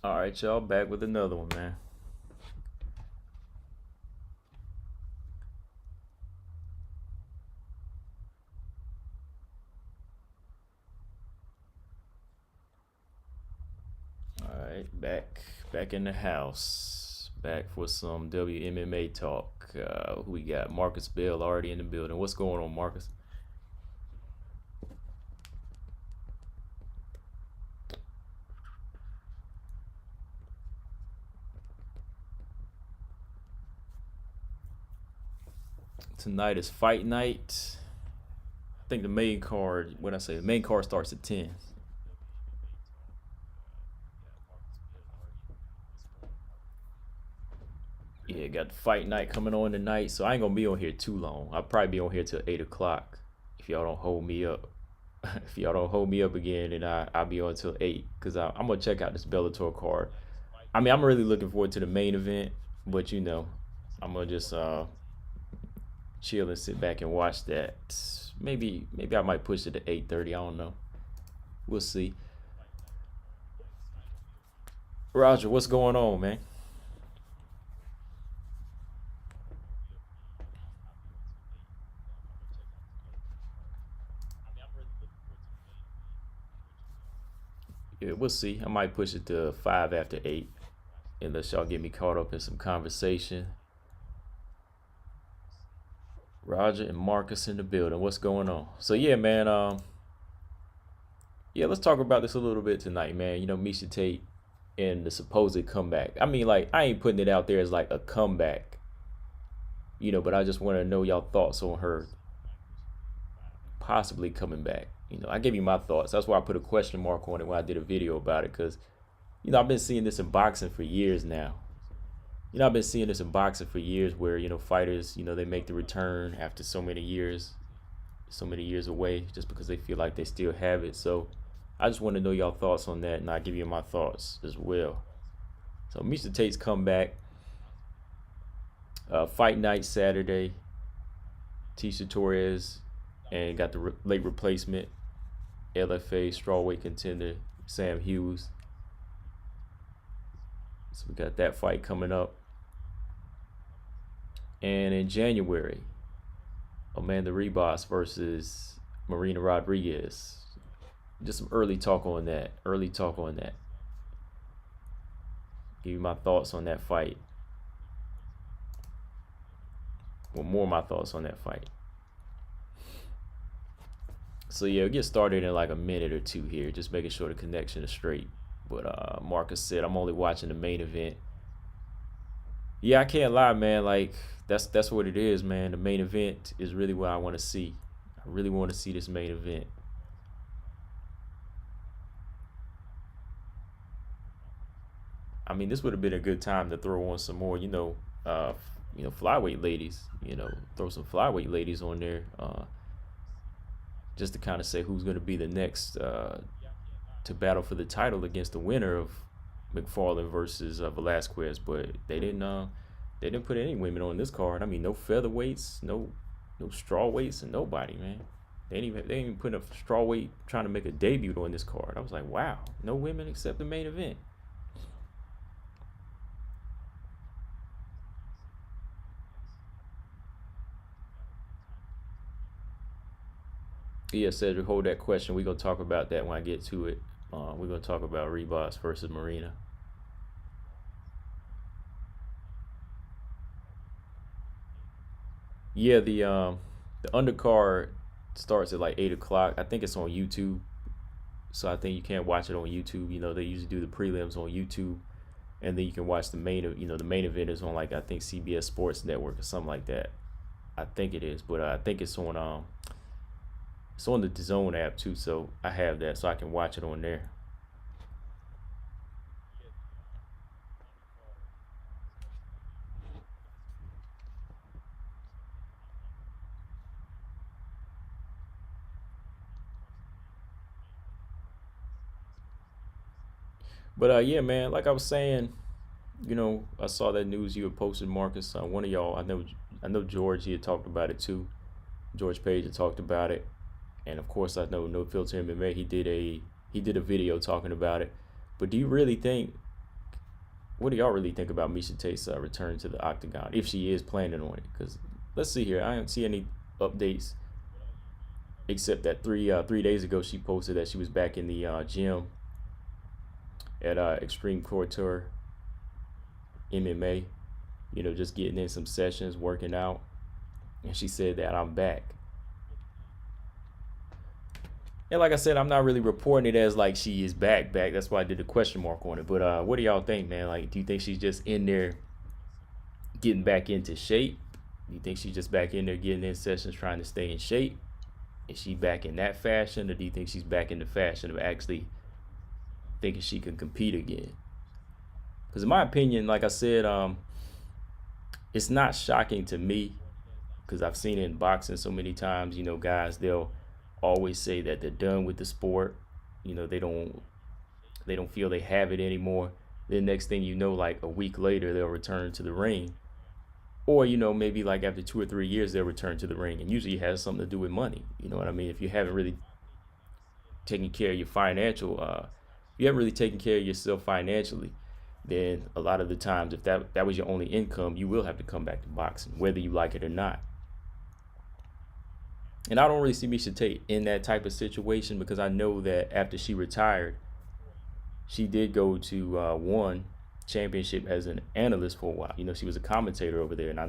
All right, y'all, back with another one, man. All right, back in the house. Back for some WMMA talk. Who we got? Marcus Bell already in the building. What's going on, Marcus? Tonight is fight night. I think the main card, when I say the main card starts at 10. Yeah, got the fight night coming on tonight, so I ain't gonna be on here too long. I'll probably be on here till 8 o'clock if y'all don't hold me up. If y'all don't hold me up again, then I'll be on till 8 because I'm gonna check out this Bellator card. I mean, I'm really looking forward to the main event, but I'm gonna just chill and sit back and watch that. Maybe I might push it to 8:30. I don't know. We'll see. Roger, what's going on, man? Yeah, we'll see. I might push it to 5 after 8, unless y'all get me caught up in some conversation. Roger and Marcus in the building. What's going on? So yeah, man. Yeah, let's talk about this a little bit tonight, man. Miesha Tate and the supposed comeback. I mean, like, I ain't putting it out there as like a comeback, but I just want to know y'all thoughts on her possibly coming back. I gave you my thoughts. That's why I put a question mark on it when I did a video about it, because I've been seeing this in boxing for years now. I've been seeing this in boxing for years where, fighters, they make the return after so many years away just because they feel like they still have it. So I just want to know y'all thoughts on that, and I'll give you my thoughts as well. So Miesha Tate's comeback. Fight night Saturday. Torres and got the late replacement, LFA strawweight contender Sam Hughes. So we got that fight coming up. And in January, Amanda Ribas versus Marina Rodriguez. Just some early talk on that. Give you my thoughts on that fight. Well, more of my thoughts on that fight. So yeah, we'll get started in like a minute or two here, just making sure the connection is straight. But Marcus said I'm only watching the main event. Yeah, I can't lie, man. Like that's what it is, man. The main event is really what I want to see. I really want to see this main event. I mean, this would have been a good time to throw on some more, flyweight ladies. Throw some flyweight ladies on there, just to kind of say who's going to be the next to battle for the title against the winner of McFarlane versus Velasquez. But they didn't put any women on this card. I mean, no featherweights, no straw weights, and nobody, man. They didn't even put a straw weight trying to make a debut on this card. I was like, wow, no women except the main event. Yeah, Cedric, hold that question. We're gonna talk about that when I get to it. We're gonna talk about Ribas versus Marina. Yeah, the undercard starts at like 8 o'clock. I think it's on YouTube, so I think you can't watch it on YouTube. They usually do the prelims on YouTube, and then you can watch the main. The main event is on, like, I think CBS Sports Network or something like that. I think it is, but I think it's on the DAZN app too, so I have that, so I can watch it on there. But yeah, man, like I was saying, I saw that news you had posted, Marcus. One of y'all, I know George. He had talked about it too. George Page had talked about it, and of course, I know No Filter MMA. He did a video talking about it. But do you really think what do y'all really think about Miesha Tate's return to the octagon, if she is planning on it? Because let's see here, I don't see any updates except that 3 days ago she posted that she was back in the gym at Extreme Couture MMA, just getting in some sessions, working out, and she said that I'm back. And like I said, I'm not really reporting it as like she is back. That's why I did a question mark on it. But what do y'all think, man? Like, do you think she's just in there getting back into shape? Do you think she's just back in there getting in sessions trying to stay in shape? Is she back in that fashion, or do you think she's back in the fashion of actually thinking she can compete again? Because in my opinion, like I said, it's not shocking to me, because I've seen it in boxing so many times. Guys, they'll always say that they're done with the sport. They don't feel they have it anymore. Then next thing you know, like a week later, they'll return to the ring. Or, maybe like after 2 or 3 years, they'll return to the ring. And usually it has something to do with money. You know what I mean? If you haven't really taken care of your financial, if you haven't really taken care of yourself financially, then a lot of the times, if that was your only income, you will have to come back to boxing, whether you like it or not. And I don't really see Miesha Tate in that type of situation, because I know that after she retired, she did go to one championship as an analyst for a while. She was a commentator over there, and I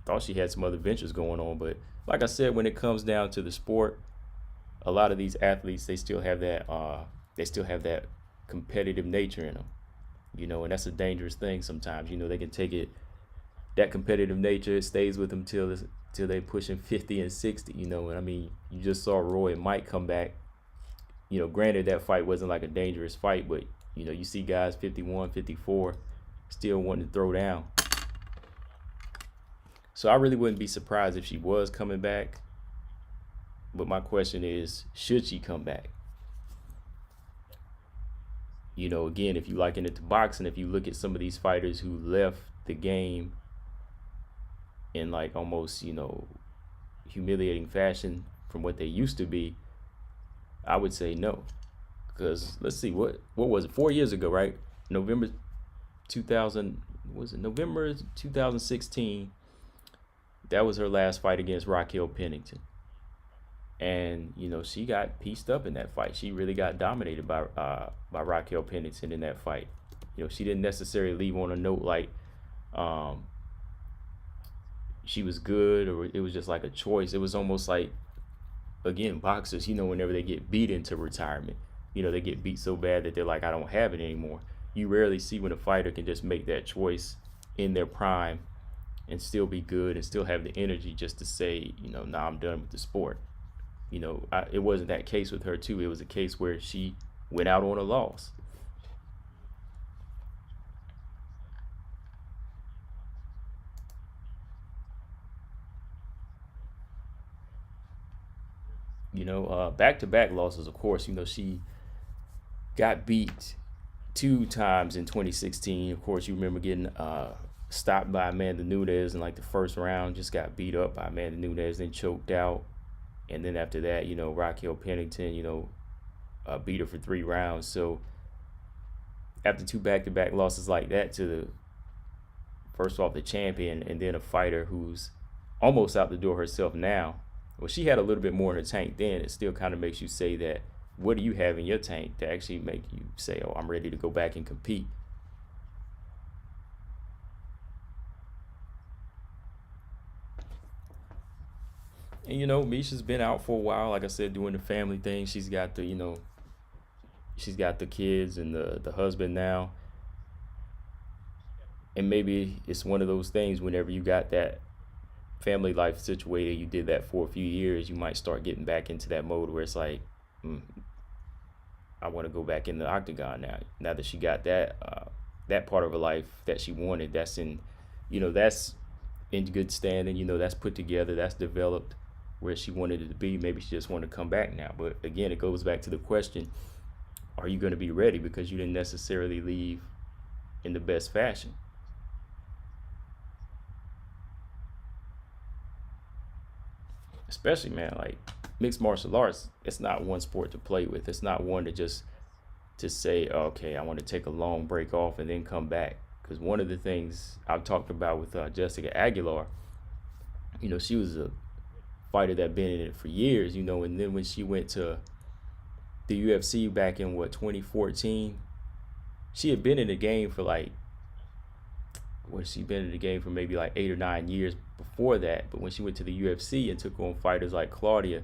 thought she had some other ventures going on. But like I said, when it comes down to the sport, a lot of these athletes, they still have that competitive nature in them. And that's a dangerous thing sometimes. They can take it, that competitive nature, it stays with them till they pushing 50 and 60. And I mean, you just saw Roy and Mike come back. Granted, that fight wasn't like a dangerous fight, but you see guys 51, 54 still wanting to throw down. So I really wouldn't be surprised if she was coming back. But my question is, should she come back? Again, if you liken it to boxing, if you look at some of these fighters who left the game in like almost, humiliating fashion from what they used to be, I would say no. Because let's see, what was it, 4 years ago, right? November 2016, that was her last fight against Raquel Pennington. And she got pieced up in that fight. She really got dominated by Raquel Pennington in that fight. She didn't necessarily leave on a note like she was good, or it was just like a choice. It was almost like, again, boxers, whenever they get beat into retirement, they get beat so bad that they're like, I don't have it anymore. You rarely see when a fighter can just make that choice in their prime and still be good and still have the energy just to say, nah, I'm done with the sport. It wasn't that case with her too. It was a case where she went out on a loss. Back-to-back losses, of course. She got beat 2 times in 2016. Of course, you remember getting stopped by Amanda Nunes in like the first round, just got beat up by Amanda Nunes, then choked out. And then after that, Raquel Pennington, beat her for 3 rounds. So after 2 back-to-back losses like that to the, first off, the champion, and then a fighter who's almost out the door herself now, well, she had a little bit more in her tank then. It still kind of makes you say that, what do you have in your tank to actually make you say, oh, I'm ready to go back and compete? And Miesha's been out for a while, like I said, doing the family thing. She's got the she's got the kids and the husband now. And maybe it's one of those things, whenever you got that family life situated, you did that for a few years, you might start getting back into that mode where it's like, I want to go back in the octagon now that she got that part of her life that she wanted. That's in that's in good standing. That's put together, that's developed where she wanted it to be. Maybe she just wanted to come back now. But again, it goes back to the question, are you going to be ready? Because you didn't necessarily leave in the best fashion. Especially, man, like mixed martial arts, it's not one sport to play with. It's not one to say, okay, I want to take a long break off and then come back. Because one of the things I've talked about with Jessica Aguilar, she was a fighter that been in it for years, and then when she went to the UFC back in 2014, she had been in the game for like, she been in the game for maybe like 8 or 9 years before that. But when she went to the UFC and took on fighters like Claudia,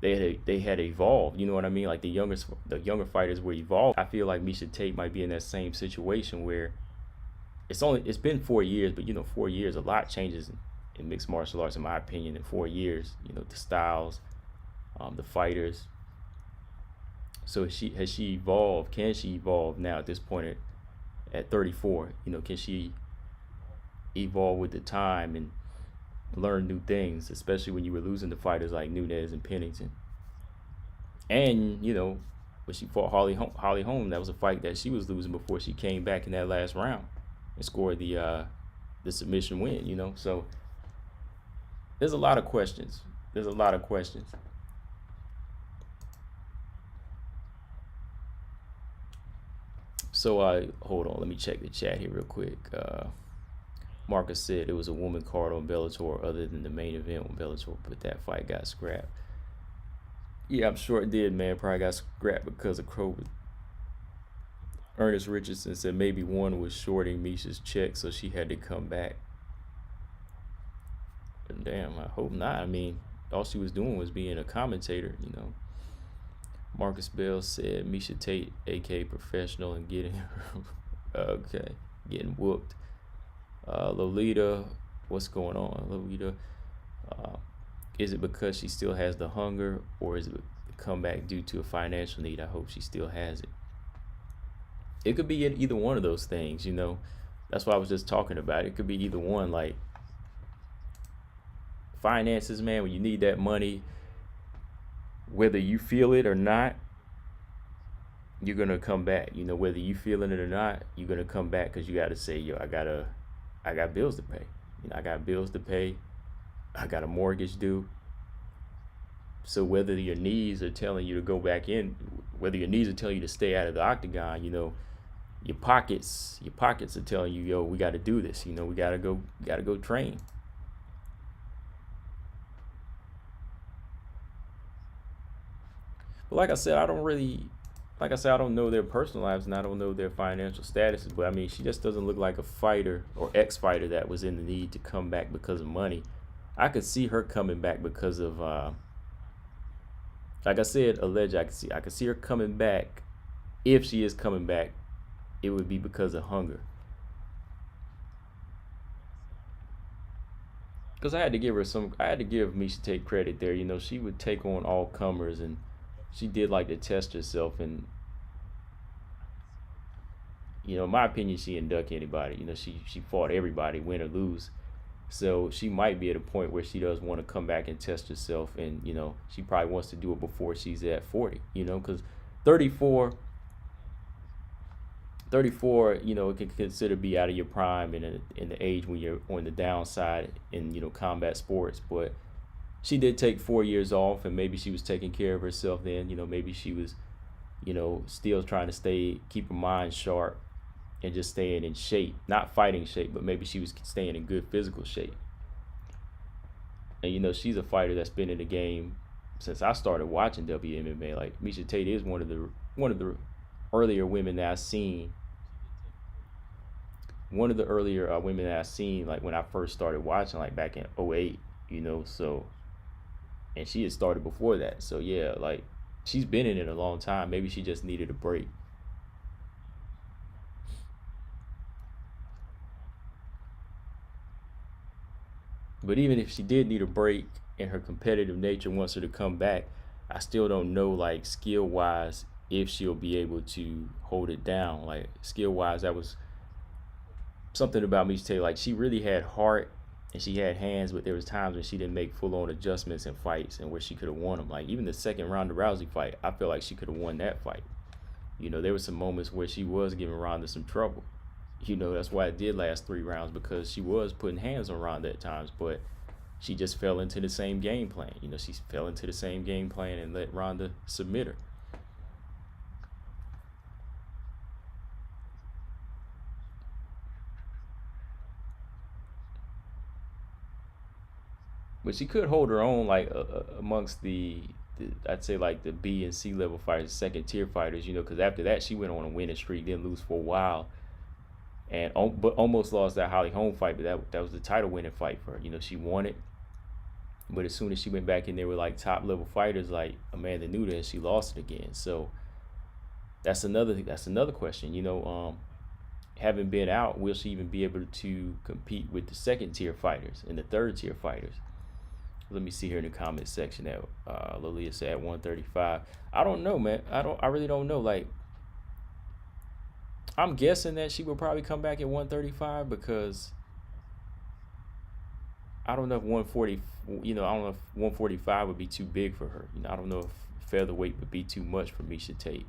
they had evolved. You know what I mean? Like the younger fighters were evolved. I feel like Miesha Tate might be in that same situation where it's been 4 years, but 4 years, a lot changes in mixed martial arts, in my opinion. In 4 years, the styles, the fighters. So has she evolved? Can she evolve now at this point at 34? Can she evolve with the time and learn new things, especially when you were losing to fighters like Nunes and Pennington? And when she fought Holly Holm, that was a fight that she was losing before she came back in that last round and scored the submission win. So there's a lot of questions. So hold on, let me check the chat here real quick. Marcus said it was a woman card on Bellator other than the main event on Bellator, but that fight got scrapped. Yeah, I'm sure it did, man. Probably got scrapped because of COVID. Ernest Richardson said maybe one was shorting Miesha's check, so she had to come back. But damn, I hope not. I mean, all she was doing was being a commentator, Marcus Bell said Miesha Tate, aka professional, and getting getting whooped. Lolita, what's going on, Lolita? Is it because she still has the hunger, or is it a comeback due to a financial need? I hope she still has it. It could be either one of those things, That's what I was just talking about. It could be either one, like finances, man. When you need that money, whether you feel it or not, you're gonna come back. Whether you feeling it or not, you're gonna come back because you got to say, yo, I got bills to pay. I got bills to pay. I got a mortgage due. So whether your knees are telling you to go back in, whether your knees are telling you to stay out of the octagon, your pockets are telling you, yo, we got to do this. We gotta go train. But like I said, I don't know their personal lives and I don't know their financial statuses. But I mean, she just doesn't look like a fighter or ex-fighter that was in the need to come back because of money. I could see her coming back because of, like I said, alleged. I could see her coming back. If she is coming back, it would be because of hunger. Because I had to give Miesha Tate credit there. She would take on all comers, and she did like to test herself. And in my opinion, she didn't duck anybody. She fought everybody, win or lose. So she might be at a point where she does want to come back and test herself, and she probably wants to do it before she's at 40. Because 34, it can consider be out of your prime in the age when you're on the downside in combat sports. But she did take 4 years off, and maybe she was taking care of herself then. Maybe she was still trying to keep her mind sharp and just staying in shape, not fighting shape, but maybe she was staying in good physical shape. And she's a fighter that's been in the game since I started watching WMMA. Like Miesha Tate is one of the earlier women that I've seen. One of the earlier women that I've seen, like when I first started watching, like back in 2008, so, and she had started before that. So yeah, like she's been in it a long time. Maybe she just needed a break. But even if she did need a break and her competitive nature wants her to come back, I still don't know, like, skill-wise, if she'll be able to hold it down. Like, skill-wise, that was something about Miesha Tate. Like, she really had heart and she had hands, but there was times when she didn't make full-on adjustments in fights and where she could have won them. Like, even the second Ronda Rousey fight, I feel like she could have won that fight. There were some moments where she was giving Ronda some trouble. That's why it did last 3 rounds, because she was putting hands on Ronda at times, but she just fell into the same game plan. She fell into the same game plan and let Ronda submit her. but she could hold her own like amongst the I'd say like the B and C level fighters, second tier fighters, you know, because after that she went on a winning streak, didn't lose for a while, and but almost lost that Holly Holm fight, but that was the title winning fight for her. You know, she won it, but as soon as she went back in there with like top level fighters like Amanda Nunes, she lost it again. So that's another question. You know, having been out, will she even be able to compete with the second tier fighters and the third tier fighters? Let me see here in the comment section that Lilia said at 135. I don't know, man. I really don't know. Like, I'm guessing that she will probably come back at 135 because I don't know if 140, you know, I don't know if 145 would be too big for her. You know, I don't know if featherweight would be too much for Miesha Tate.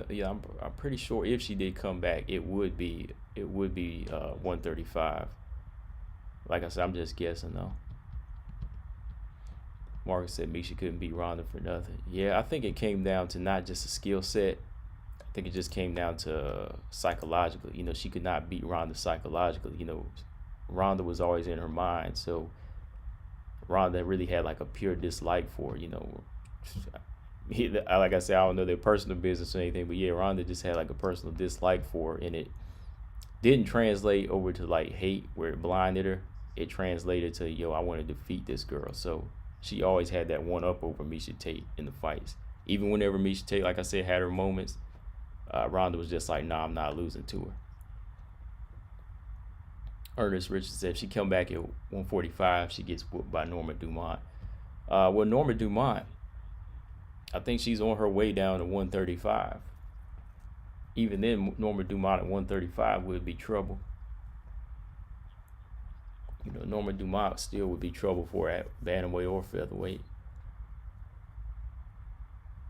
Yeah, I'm pretty sure if she did come back, it would be 135. Like I said, I'm just guessing though. Marcus said Miesha couldn't beat Ronda for nothing. Yeah, I think it came down to not just a skill set. I think it just came down to psychologically. You know, she could not beat Ronda psychologically. You know, Ronda was always in her mind, so Ronda really had like a pure dislike for her, you know. Like I said, I don't know their personal business or anything, but yeah, Ronda just had like a personal dislike for her, and it didn't translate over to like hate where it blinded her. It translated to, yo, I want to defeat this girl. So she always had that one up over Miesha Tate in the fights. Even whenever Miesha Tate, like I said, had her moments, Ronda was just like, nah, I'm not losing to her. Ernest Richards said if she come back at 145, she gets whooped by Norma Dumont. Well, Norma Dumont, I think she's on her way down to 135. Even then, Norma Dumont at 135 would be trouble. You know, Norma Dumont still would be trouble for her at bantamweight or featherweight.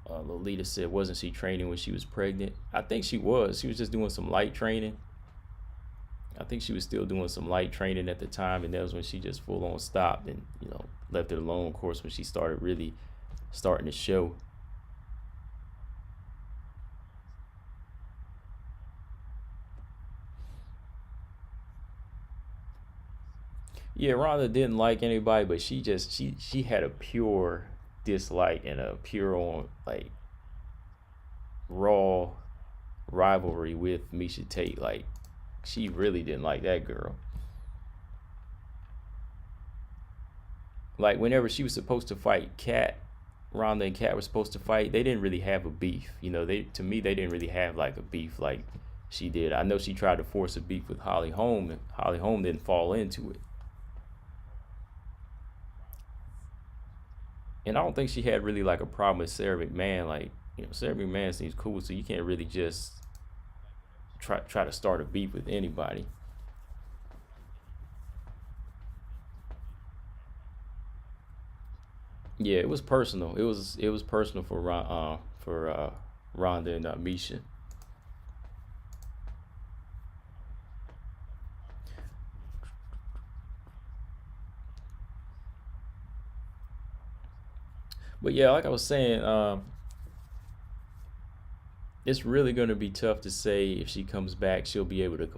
Lolita said, wasn't she training when she was pregnant? I think she was. She was just doing some light training. I think she was still doing some light training at the time, and that was when she just full on stopped and, you know, left it alone. Of course, when she started really starting to show. Yeah, Ronda didn't like anybody, but she had a pure dislike and a pure on like raw rivalry with Miesha Tate. Like, she really didn't like that girl. Like, whenever she was supposed to fight Kat, Ronda and Kat were supposed to fight, they didn't really have a beef. You know, to me they didn't really have like a beef like she did. I know she tried to force a beef with Holly Holm, and Holly Holm didn't fall into it. And I don't think she had really like a problem with Sarah McMahon. Like, you know, Sarah McMahon seems cool, so you can't really just try to start a beef with anybody. Yeah, it was personal. It was personal for Ronda and Miesha. But yeah, like I was saying, it's really going to be tough to say if she comes back, she'll be able to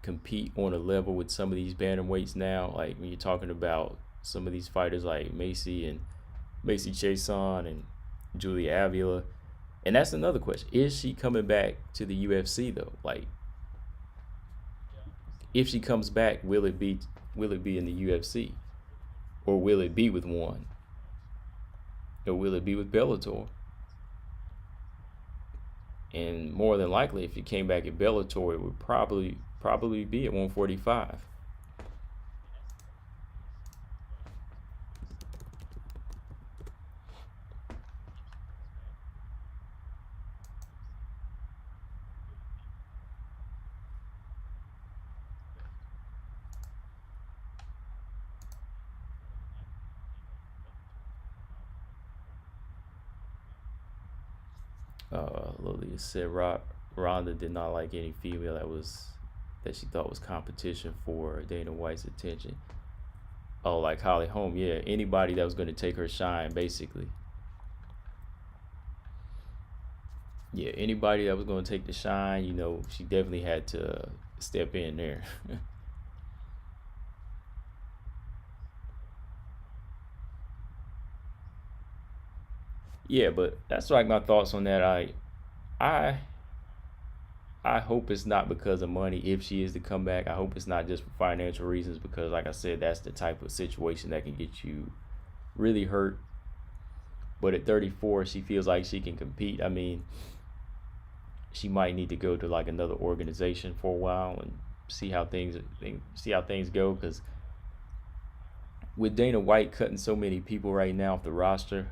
compete on a level with some of these bantamweights now. Like when you're talking about some of these fighters like Macy Chiasson and Julia Avila. And that's another question. Is she coming back to the UFC though? Like, if she comes back, will it be in the UFC? Or will it be with one? Or will it be with Bellator? And more than likely, if it came back at Bellator, it would probably be at 145. Lily said Ronda did not like any female that she thought was competition for Dana White's attention. Oh, like Holly Holm, yeah. Anybody that was going to take her shine, basically. Yeah, anybody that was going to take the shine, you know, she definitely had to step in there. Yeah, but that's like my thoughts on that. I I hope it's not because of money. If she is to come back, I hope it's not just for financial reasons, because like I said, that's the type of situation that can get you really hurt. But at 34, she feels like she can compete. I mean, she might need to go to like another organization for a while and see how things go, because with Dana White cutting so many people right now off the roster,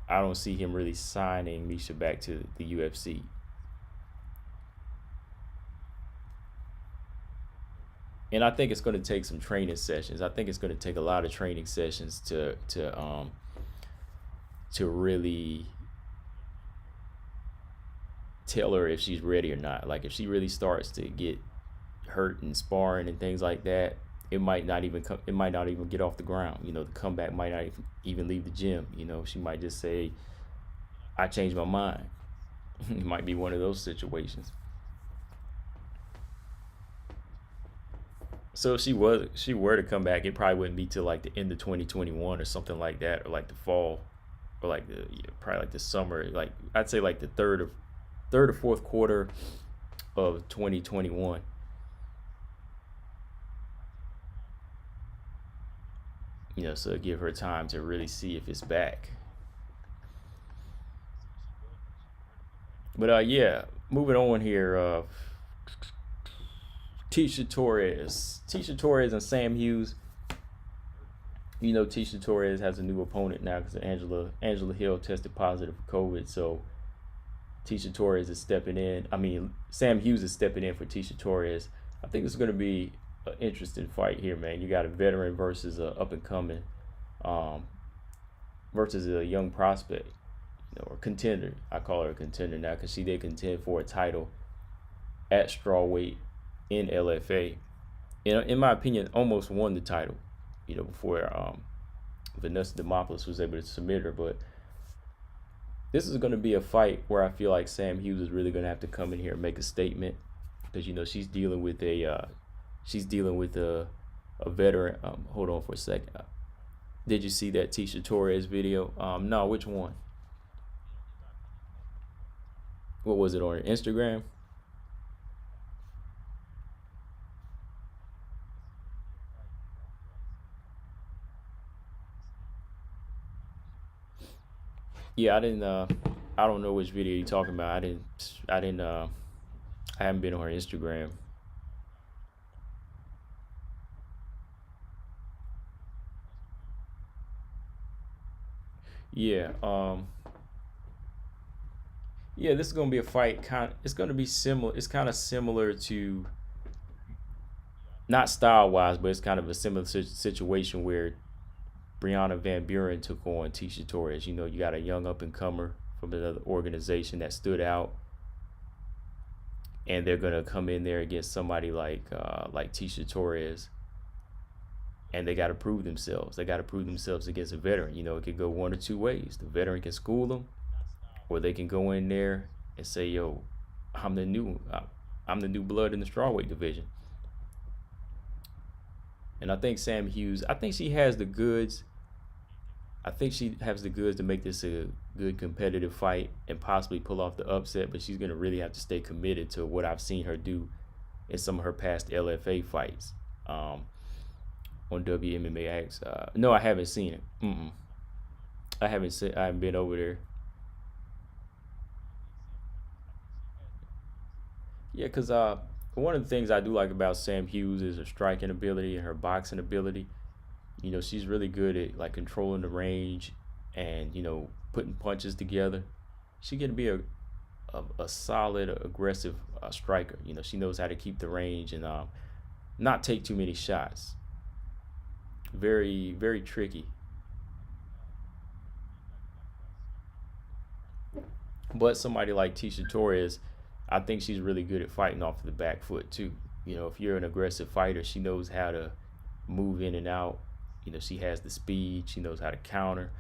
I don't see him really signing Miesha back to the UFC. And I think it's going to take some training sessions. I think it's going to take a lot of training sessions to really tell her if she's ready or not. Like if she really starts to get hurt and sparring and things like that, it might not even come. It might not even get off the ground. You know, the comeback might not even leave the gym. You know, she might just say, "I changed my mind." It might be one of those situations. So if she were to come back, it probably wouldn't be till like the end of 2021 or something like that, or like the fall, or like the probably like the summer. Like I'd say like the third or fourth quarter of 2021. You know, so give her time to really see if it's back. But yeah, moving on here. Tisha Torres and Sam Hughes. You know, Tisha Torres has a new opponent now because Angela Hill tested positive for COVID. So Tisha Torres is stepping in. I mean, Sam Hughes is stepping in for Tisha Torres. I think it's going to be an interesting fight here, man. You got a veteran versus a up and coming, um, versus a young prospect, you know, or contender. I call her a contender now because she did contend for a title at strawweight in LFA. In my opinion, almost won the title, you know, before Vanessa Demopoulos was able to submit her. But this is going to be a fight where I feel like Sam Hughes is really going to have to come in here and make a statement, because you know she's dealing with a veteran. Hold on for a second. Did you see that Tisha Torres video? No, which one? What was it, on Instagram? Yeah, I didn't. I don't know which video you're talking about. I didn't. I haven't been on her Instagram. Yeah. Yeah. This is gonna be a fight. It's gonna be similar. It's kind of similar to, not style wise, but it's kind of a similar situation where Brianna Van Buren took on Tisha Torres. You know, you got a young up and comer from another organization that stood out, and they're gonna come in there against somebody like Tisha Torres, and they got to prove themselves. They got to prove themselves against a veteran. You know, it could go one or two ways. The veteran can school them, or they can go in there and say, "Yo, I'm the new, I'm the new blood in the strawweight division." And I think Sam Hughes, I think she has the goods. I think she has the goods to make this a good competitive fight and possibly pull off the upset, but she's going to really have to stay committed to what I've seen her do in some of her past LFA fights, on WMMAX. No, I haven't seen it. I haven't been over there. Yeah, because one of the things I do like about Sam Hughes is her striking ability and her boxing ability. You know, she's really good at like controlling the range and, you know, putting punches together. She can be a solid, aggressive striker. You know, she knows how to keep the range and not take too many shots. Very, very tricky. But somebody like Tisha Torres, I think she's really good at fighting off the back foot too. You know, if you're an aggressive fighter, she knows how to move in and out. You know, she has the speed. She knows how to counter.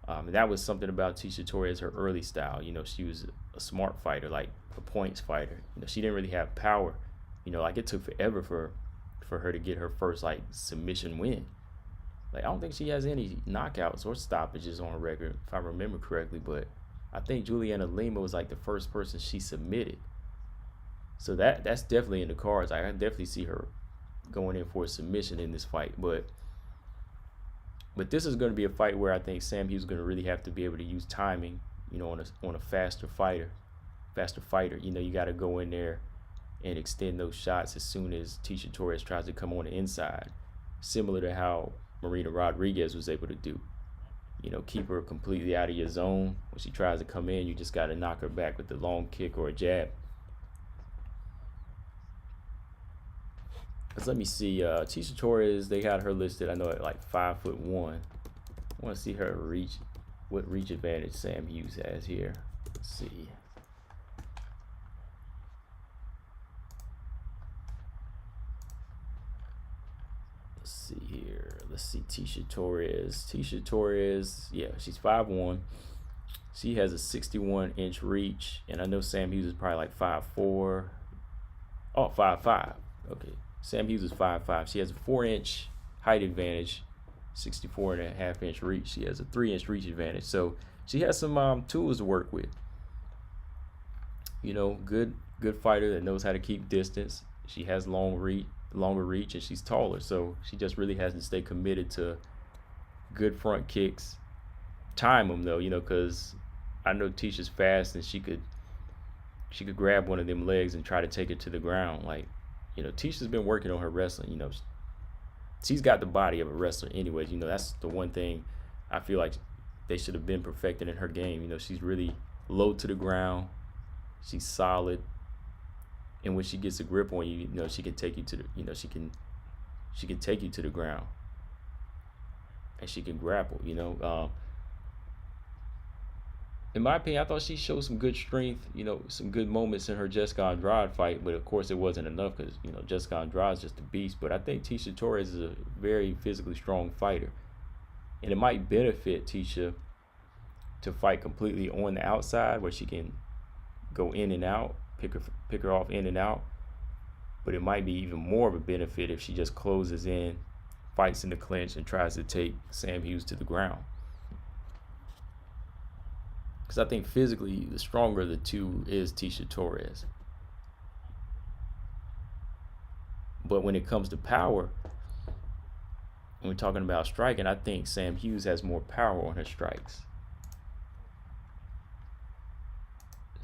And that was something about Tisha Torres, her early style. You know, she was a smart fighter, like a points fighter. You know, she didn't really have power, You know, like it took forever for her to get her first like submission win. Like I don't think she has any knockouts or stoppages on her record, if I remember correctly. But I think Juliana Lima was like the first person she submitted. So that's definitely in the cards. I definitely see her going in for a submission in this fight. But this is going to be a fight where I think Sam Hughes is going to really have to be able to use timing. You know, on a faster fighter. You know, you got to go in there and extend those shots as soon as Tecia Torres tries to come on the inside, similar to how Marina Rodriguez was able to do. You know, keep her completely out of your zone. When she tries to come in, you just got to knock her back with the long kick or a jab. Because let me see, Tecia Torres, they got her listed, I know, at like 5'1". I want to see her reach, what reach advantage Sam Hughes has here. Let's see. Let's see Tecia Torres. Tecia Torres, yeah, she's 5'1". She has a 61-inch reach, and I know Sam Hughes is probably like 5'4". Oh, 5'5". Okay, Sam Hughes is 5'5". She has a 4-inch height advantage, 64.5-inch reach. She has a 3-inch reach advantage, so she has some tools to work with. You know, good fighter that knows how to keep distance. She has longer reach, and she's taller, so she just really has to stay committed to good front kicks. Time them though, you know, because I know Ticia's fast, and she could grab one of them legs and try to take it to the ground. Like, you know, Ticia's been working on her wrestling. You know, she's got the body of a wrestler anyways. You know, that's the one thing I feel like they should have been perfecting in her game. You know, she's really low to the ground. She's solid. And when she gets a grip on you, you know, she can take you to the, you know, she can take you to the ground, and she can grapple. You know, in my opinion, I thought she showed some good strength. You know, some good moments in her Jessica Andrade fight, but of course it wasn't enough because, you know, Jessica Andrade is just a beast. But I think Tecia Torres is a very physically strong fighter, and it might benefit Tecia to fight completely on the outside where she can go in and out. Pick her off in and out, but it might be even more of a benefit if she just closes in, fights in the clinch, and tries to take Sam Hughes to the ground. Because I think physically the stronger of the two is Tecia Torres. But when it comes to power, when we're talking about striking, I think Sam Hughes has more power on her strikes.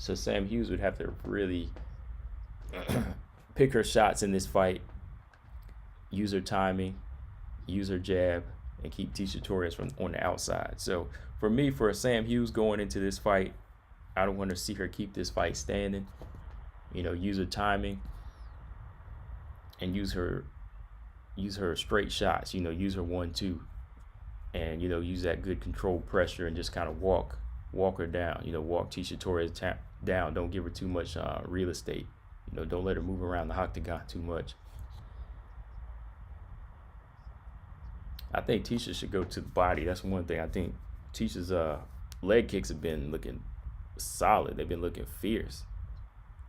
So Sam Hughes would have to really pick her shots in this fight, use her timing, use her jab, and keep Tecia Torres from on the outside. So for me, for Sam Hughes going into this fight, I don't want to see her keep this fight standing. You know, use her timing and use her straight shots. You know, use her 1-2, and, you know, use that good controlled pressure and just kind of walk her down. You know, walk Tecia Torres down. Don't give her too much real estate. You know, don't let her move around the octagon too much. I think Tecia should go to the body. That's one thing. I think Ticia's leg kicks have been looking solid. They've been looking fierce.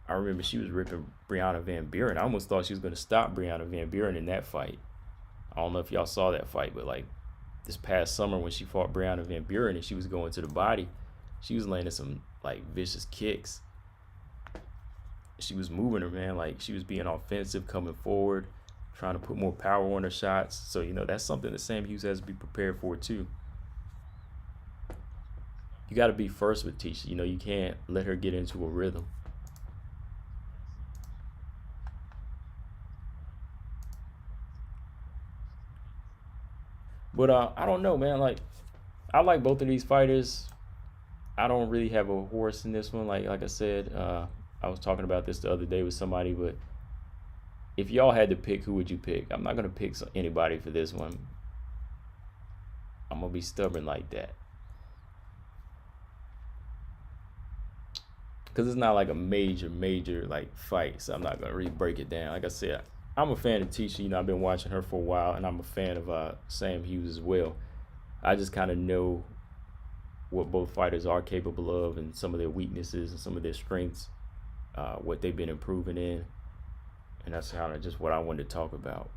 I remember she was ripping Brianna Van Buren. I almost thought she was going to stop Brianna Van Buren in that fight. I don't know if y'all saw that fight, but like this past summer when she fought Brianna Van Buren and she was going to the body, she was landing some like vicious kicks. She was moving her, man. Like she was being offensive, coming forward, trying to put more power on her shots. So, you know, that's something that Sam Hughes has to be prepared for too. You got to be first with Tecia. You know, you can't let her get into a rhythm. But I don't know, man. Like, I like both of these fighters. I don't really have a horse in this one. Like I said, I was talking about this the other day with somebody. But if y'all had to pick, who would you pick? I'm not gonna pick anybody for this one. I'm gonna be stubborn like that, because it's not like a major like fight. So I'm not gonna really break it down. Like I said, I'm a fan of Tecia. You know, I've been watching her for a while, and I'm a fan of Sam Hughes as well. I just kind of know what both fighters are capable of, and some of their weaknesses and some of their strengths, what they've been improving in. and that's kind of just what I wanted to talk about.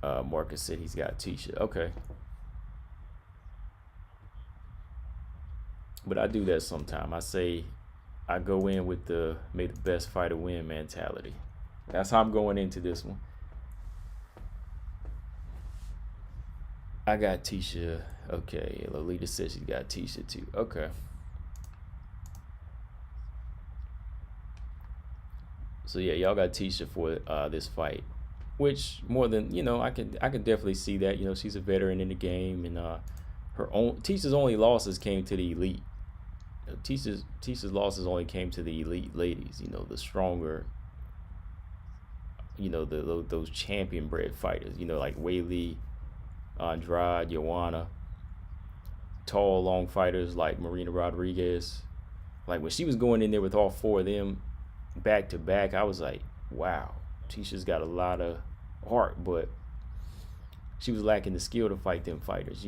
But Marcus said he's got Tisha. Okay, but I do that sometime. I say I go in with the may the best fighter win mentality. That's how I'm going into this one. I got Tisha. Okay, Lolita says she got Tisha too. Okay. So yeah, y'all got Tisha for this fight, which more than I can definitely see that. She's a veteran in the game, and Tisha's only losses came to the elite. Tisha's losses only came to the elite ladies. The stronger. Those champion bred fighters. Like Whaley, Andrade, Joanna, tall, long fighters like Marina Rodriguez. Like when she was going in there with all four of them back to back, I was like, wow, Tisha's got a lot of heart, but she was lacking the skill to fight them fighters,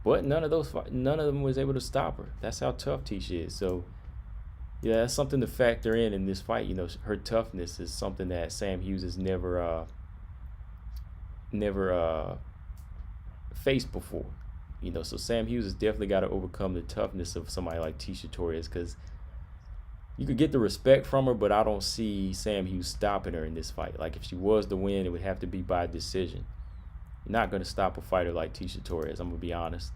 But none of them was able to stop her. That's how tough Tisha is. So yeah, that's something to factor in this fight. Her toughness is something that Sam Hughes has never faced before. So Sam Hughes has definitely got to overcome the toughness of somebody like Tisha Torres, because you could get the respect from her, but I don't see Sam Hughes stopping her in this fight. Like if she was to win, it would have to be by decision. You're not going to stop a fighter like Tisha Torres. I'm going to be honest.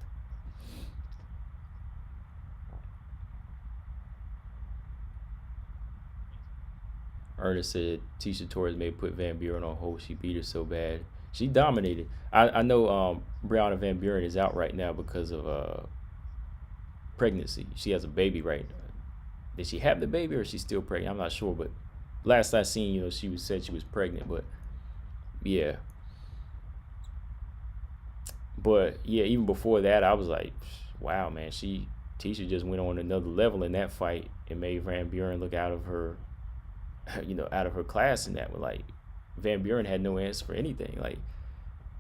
Ernest said Tisha Torres may put Van Buren on hold. She beat her so bad. She dominated. I know Brianna Van Buren is out right now because of pregnancy. She has a baby right now. Did she have the baby or is she still pregnant? I'm not sure, but last I seen, she said she was pregnant. But yeah. But yeah, even before that, I was like, wow, man, Tisha just went on another level in that fight and made Van Buren look out of her, out of her class in that. But like Van Buren had no answer for anything. Like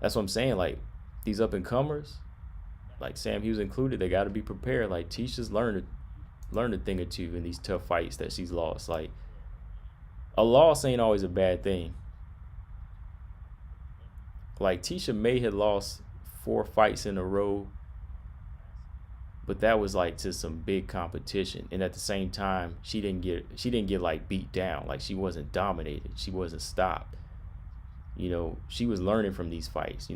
that's what I'm saying. Like these up and comers, like Sam Hughes included, they got to be prepared. Like Tisha's learned a thing or two in these tough fights that she's lost. Like a loss ain't always a bad thing. Like Tisha may have lost 4 fights in a row, but that was like to some big competition, and at the same time she didn't get like beat down. Like she wasn't dominated, she wasn't stopped. She was learning from these fights.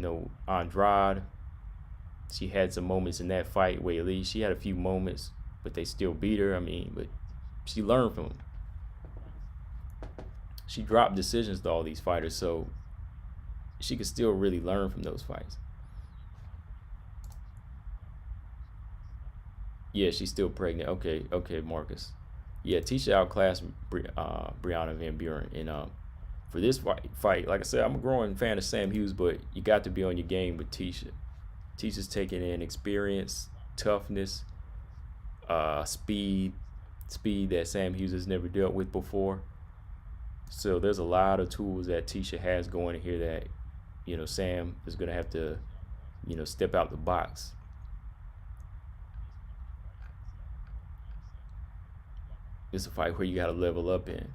Andrade, she had some moments in that fight. Whaley, she had a few moments, but they still beat her. But she learned from them. She dropped decisions to all these fighters, so she could still really learn from those fights. Yeah, she's still pregnant. Okay, Marcus. Yeah, Tisha outclassed Brianna Van Buren. And for this fight, like I said, I'm a growing fan of Sam Hughes, but you got to be on your game with Tisha. Tisha's taking in experience, toughness, speed that Sam Hughes has never dealt with before. So there's a lot of tools that Tisha has going in here that, Sam is going to have to, step out the box. It's a fight where you got to level up in.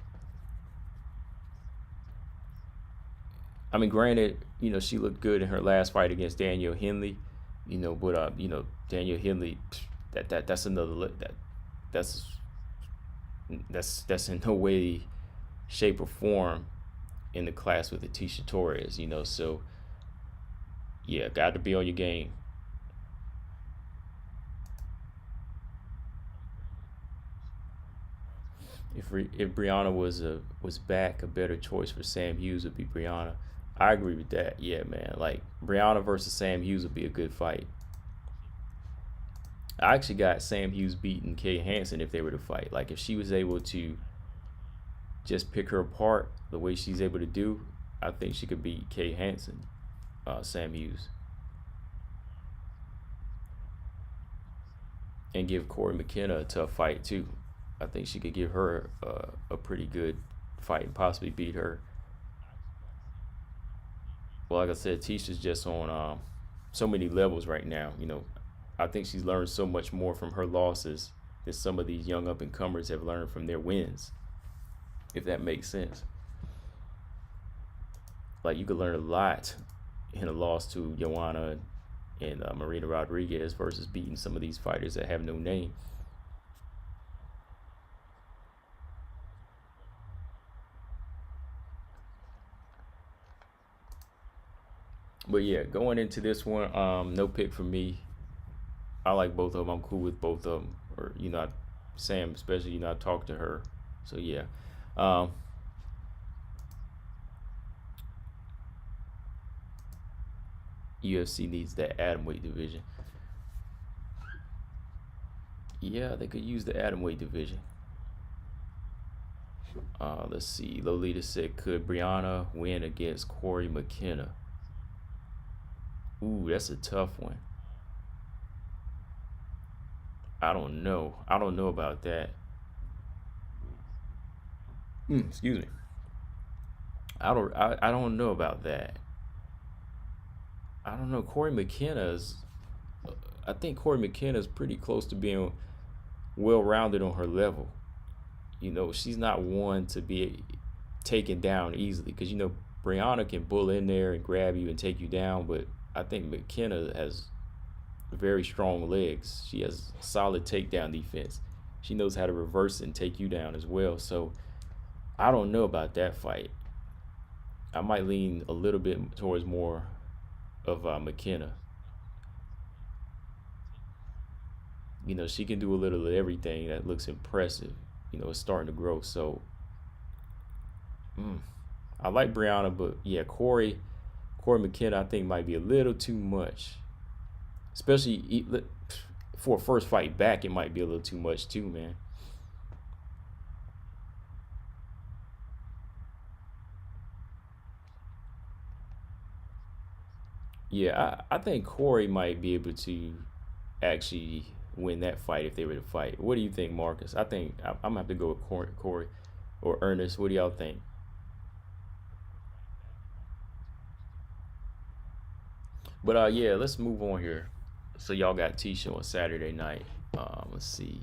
Granted, she looked good in her last fight against Danielle Henley, but Danielle Henley, that's another that's in no way, shape, or form in the class with the Tisha Torres, So yeah, got to be on your game. If Brianna was back, a better choice for Sam Hughes would be Brianna. I agree with that. Yeah, man. Like Brianna versus Sam Hughes would be a good fight. I actually got Sam Hughes beating Kay Hansen if they were to fight. Like if she was able to just pick her apart the way she's able to do, I think she could beat Kay Hansen, Sam Hughes, and give Corey McKenna a tough fight too. I think she could give her a pretty good fight and possibly beat her. Well, like I said, Tisha's just on so many levels right now. I think she's learned so much more from her losses than some of these young up and comers have learned from their wins. if that makes sense. Like, you could learn a lot in a loss to Joanna and Marina Rodriguez versus beating some of these fighters that have no name. But yeah, going into this one, no pick for me. I like both of them. I'm cool with both of them. Or Sam, especially I talked to her. So yeah. UFC needs that atomweight division. Yeah, they could use the atomweight division. Let's see. Lolita said, could Brianna win against Corey McKenna? Ooh, that's a tough one. I don't know. I don't know about that. Excuse me. I don't know about that. I don't know. I think Corey McKenna is pretty close to being well-rounded on her level. She's not one to be taken down easily, because Brianna can bull in there and grab you and take you down, but I think McKenna has very strong legs. She has solid takedown defense. She knows how to reverse and take you down as well. So I don't know about that fight. I might lean a little bit towards more of McKenna. She can do a little of everything that looks impressive. It's starting to grow. So I like Brianna, but yeah, Corey McKenna, I think, might be a little too much. Especially for a first fight back, it might be a little too much too, man. Yeah, I think Corey might be able to actually win that fight if they were to fight. What do you think, Marcus? I think I'm gonna have to go with Corey or Ernest. What do y'all think? But yeah, let's move on here. So y'all got Tisha on Saturday night. Let's see.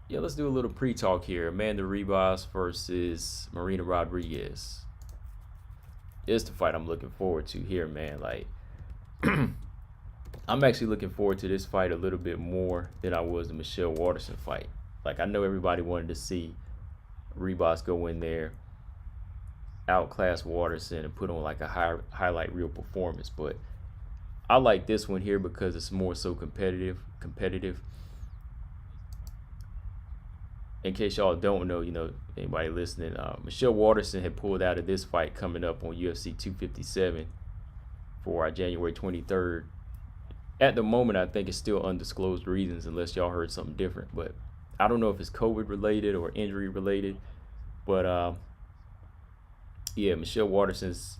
Yeah, let's do a little pre-talk here. Amanda Ribas versus Marina Rodriguez. It's the fight I'm looking forward to here, man. Like, I'm actually looking forward to this fight a little bit more than I was the Michelle Waterson fight. Like, I know everybody wanted to see Ribas go in there, outclass Waterson, and put on like a highlight reel performance. But I like this one here because it's more so competitive. In case y'all don't know, anybody listening, Michelle Waterson had pulled out of this fight coming up on UFC 257 for January 23rd. At the moment, I think it's still undisclosed reasons, unless y'all heard something different. But I don't know if it's COVID related or injury related. But yeah, Michelle Waterson's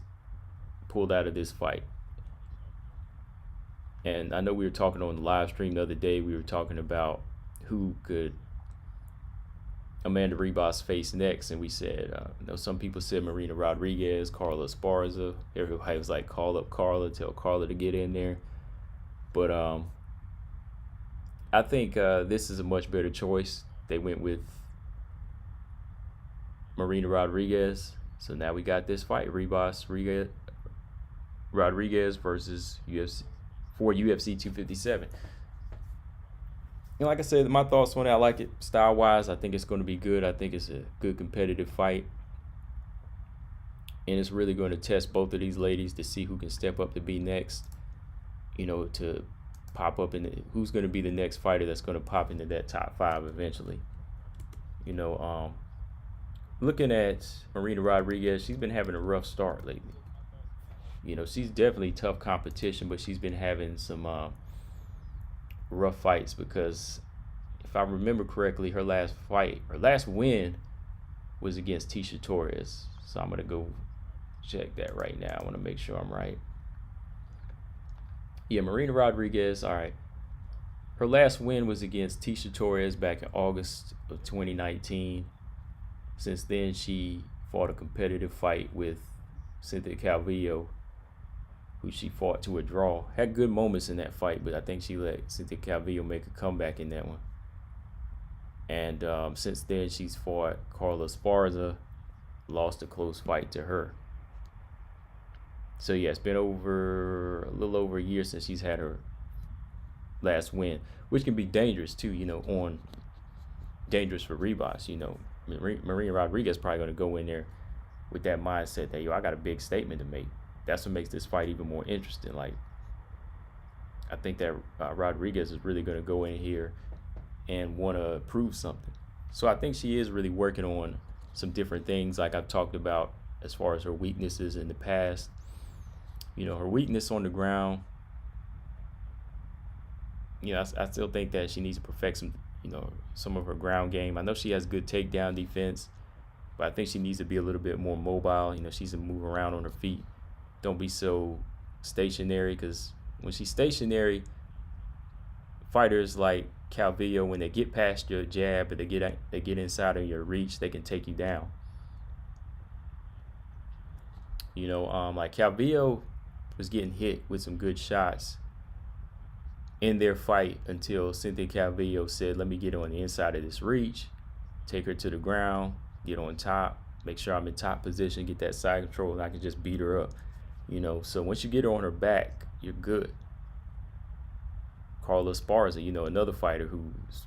pulled out of this fight. And I know we were talking on the live stream the other day. We were talking about who could Amanda Ribas face next, and we said, some people said Marina Rodriguez, Carla Esparza. Everybody was like, call up Carla, tell Carla to get in there. But I think this is a much better choice. They went with Marina Rodriguez. So now we got this fight, Ribas Rodriguez versus UFC 257. Like I said, my thoughts on it, I like it style-wise. I think it's going to be good. I think it's a good competitive fight. And it's really going to test both of these ladies to see who can step up to be next, to pop up in who's going to be the next fighter that's going to pop into that top 5 eventually. Looking at Marina Rodriguez, she's been having a rough start lately. She's definitely tough competition, but she's been having some rough fights because if I remember correctly, her last win was against Tisha Torres. So I'm going to go check that right now. I want to make sure I'm right. Yeah, Marina Rodriguez, all right. Her last win was against Tisha Torres back in August of 2019. Since then, she fought a competitive fight with Cynthia Calvillo, who she fought to a draw. Had good moments in that fight, but I think she let Cynthia Calvillo make a comeback in that one. And since then, she's fought Carla Esparza, lost a close fight to her. So yeah, it's been a little over a year since she's had her last win, which can be dangerous too. Dangerous for Ribas. Marina Rodriguez probably going to go in there with that mindset that, yo, I got a big statement to make. That's what makes this fight even more interesting. Like, I think that Rodriguez is really going to go in here and want to prove something. So I think she is really working on some different things, like I've talked about, as far as her weaknesses in the past. Her weakness on the ground. I still think that she needs to perfect some of her ground game. I know she has good takedown defense, but I think she needs to be a little bit more mobile. She needs to move around on her feet. Don't be so stationary, because when she's stationary, fighters like Calvillo, when they get past your jab and they get inside of your reach, they can take you down. Like Calvillo was getting hit with some good shots in their fight until Cynthia Calvillo said, let me get on the inside of this reach, take her to the ground, get on top, make sure I'm in top position, get that side control, and I can just beat her up. So once you get her on her back, you're good. Carla Esparza, another fighter who's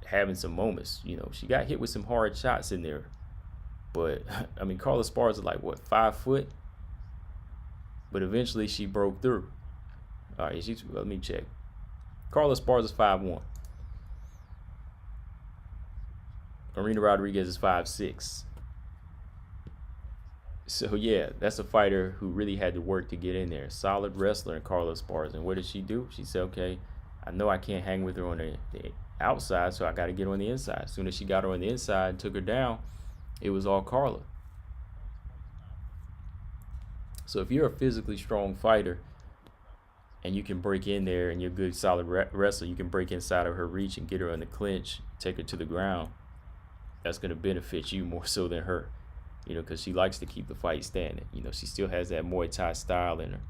having some moments. She got hit with some hard shots in there. But, Carla Esparza, like, what, 5 foot? But eventually she broke through. All right, let me check. Carla Esparza's 5'1". Marina Rodriguez is 5'6". So yeah, that's a fighter who really had to work to get in there. Solid wrestler in Carla Esparza. And what did she do? She said, okay, I know I can't hang with her on the outside, so I got to get her on the inside. As soon as she got her on the inside and took her down, it was all Carla. So if you're a physically strong fighter and you can break in there and you're a good, solid wrestler, you can break inside of her reach and get her in the clinch, take her to the ground, that's going to benefit you more so than her, because she likes to keep the fight standing. She still has that Muay Thai style in her.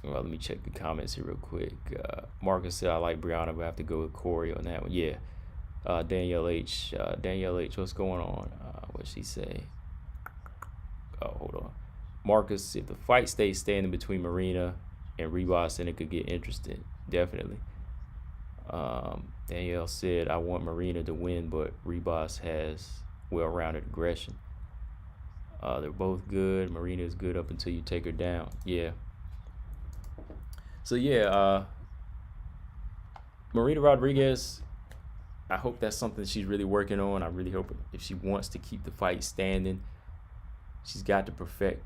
Well, let me check the comments here real quick. Marcus said, I like Brianna, but I have to go with Corey on that one. Yeah. Danielle H, what's going on? What'd she say? Oh, hold on. Marcus, if the fight stays standing between Marina and Ribas, then it could get interesting. Definitely. Danielle said, I want Marina to win, but Ribas has well-rounded aggression. They're both good. Marina is good up until you take her down. Yeah. So, yeah, Marina Rodriguez, I hope that's something she's really working on. I really hope if she wants to keep the fight standing, she's got to perfect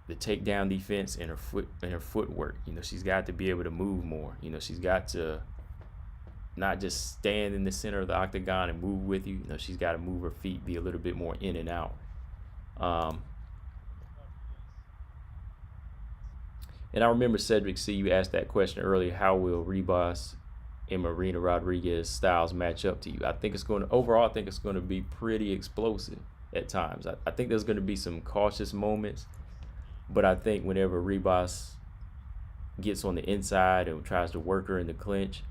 the takedown defense and her footwork. She's got to be able to move more. She's got to not just stand in the center of the octagon and move with you. She's got to move her feet, be a little bit more in and out. And I remember, Cedric C., you asked that question earlier, how will Ribas and Marina Rodriguez styles match up to you? I think it's going to be pretty explosive at times. I think there's going to be some cautious moments, but I think whenever Ribas gets on the inside and tries to work her in the clinch,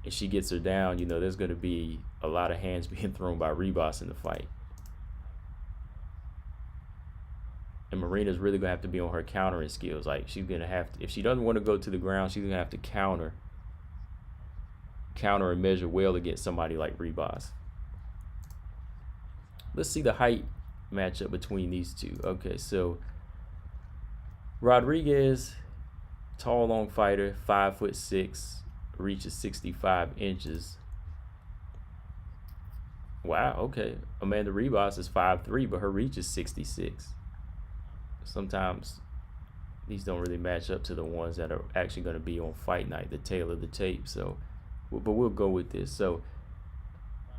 and she gets her down, there's going to be a lot of hands being thrown by Ribas in the fight. And Marina's really going to have to be on her countering skills. Like, she's going to have to, if she doesn't want to go to the ground, she's going to have to counter and measure well against somebody like Ribas. Let's see the height matchup between these two. Okay, so Rodriguez, tall, long fighter, 5'6", reaches 65 inches. Wow, okay. Amanda Ribas is 5'3", but her reach is 66. Sometimes these don't really match up to the ones that are actually going to be on fight night, the tail of the tape. So, but we'll go with this. So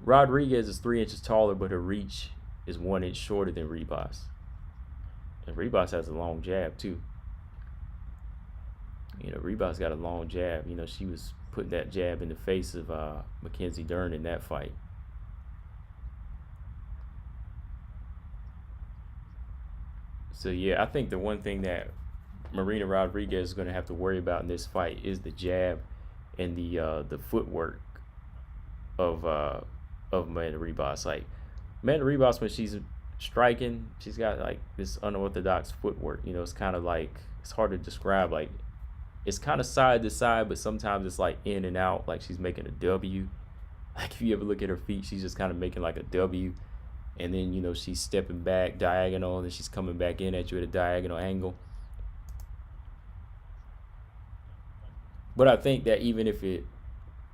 Rodriguez is 3 inches taller, but her reach is 1 inch shorter than Ribas. And Ribas has a long jab too. Ribas got a long jab. She was putting that jab in the face of Mackenzie Dern in that fight. So yeah, I think the one thing that Marina Rodriguez is going to have to worry about in this fight is the jab and the footwork. of Amanda Ribas. Like Amanda Ribas, when she's striking, she's got like this unorthodox footwork. You know, it's kind of like, it's hard to describe. Like it's kind of side to side, but sometimes it's like in and out. Like she's making a W. Like if you ever look at her feet, she's just kind of making like a W, and then you know she's stepping back diagonal, and then she's coming back in at you at a diagonal angle. But I think that even if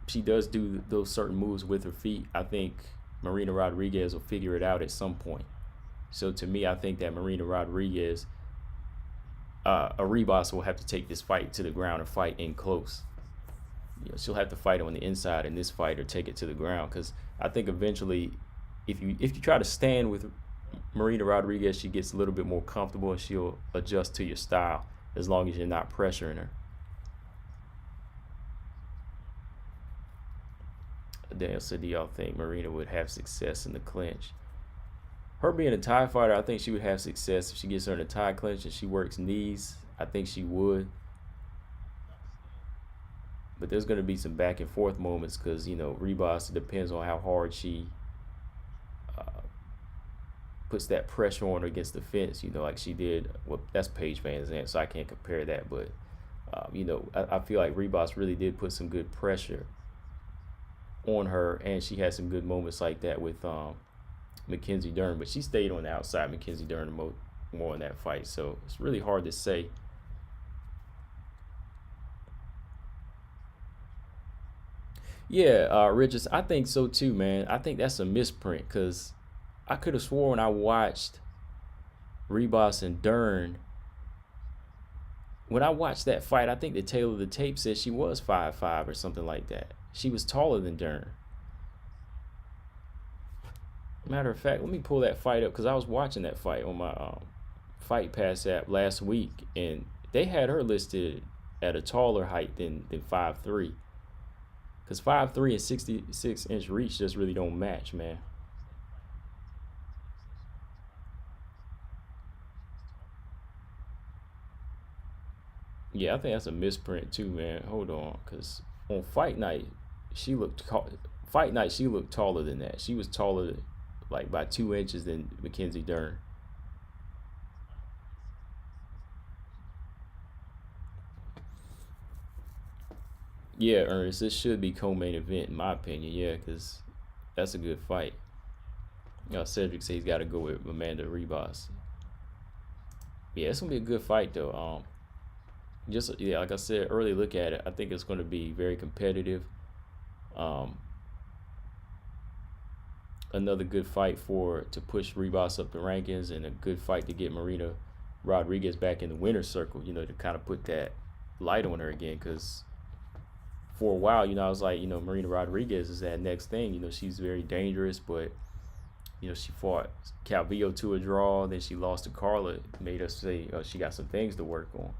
she does do those certain moves with her feet, I think Marina Rodriguez will figure it out at some point. So to me, I think that Marina Rodriguez, Ribas will have to take this fight to the ground and fight in close. You know, she'll have to fight on the inside in this fight or take it to the ground, because I think eventually, if you try to stand with Marina Rodriguez, she gets a little bit more comfortable and she'll adjust to your style as long as you're not pressuring her. Daniel said, do y'all think Marina would have success in the clinch? Her being a Thai fighter, I think she would have success if she gets her in a Thai clinch and she works knees. I think she would. But there's going to be some back and forth moments because, you know, Ribas, it depends on how hard she puts that pressure on her against the fence, you know, like she did. Well, that's Paige Van Zandt, so I can't compare that. But, you know, I feel like Ribas really did put some good pressure on her, and she had some good moments like that with Mackenzie Dern, but she stayed on the outside. Mackenzie Dern more in that fight, so it's really hard to say. Yeah, Regis, I think so too, man. I think that's a misprint because I could have sworn I watched Ribas and Dern. When I watched that fight, I think the tail of the tape said she was 5'5" or something like that. She was taller than Dern. Matter of fact, let me pull that fight up because I was watching that fight on my Fight Pass app last week, and they had her listed at a taller height than 5'3". Because 5'3" and 66-inch reach just really don't match, man. Yeah, I think that's a misprint too, man. Hold on, because on Fight Night, she looked taller than that. She was taller, like by 2 inches than Mackenzie Dern. Yeah, Ernest, this should be co-main event in my opinion. Yeah, because that's a good fight. Cedric says he's got to go with Amanda Ribas. Yeah, it's gonna be a good fight though. Just yeah, like I said earlier, look at it. I think it's going to be very competitive. Um, Another good fight to push Ribas up the rankings, and a good fight to get Marina Rodriguez back in the winner's circle. You know, to kind of put that light on her again, because for a while, you know, I was like, you know, Marina Rodriguez is that next thing. You know, she's very dangerous, but you know, she fought Calvillo to a draw, then she lost to Carla. It made us say she got some things to work on.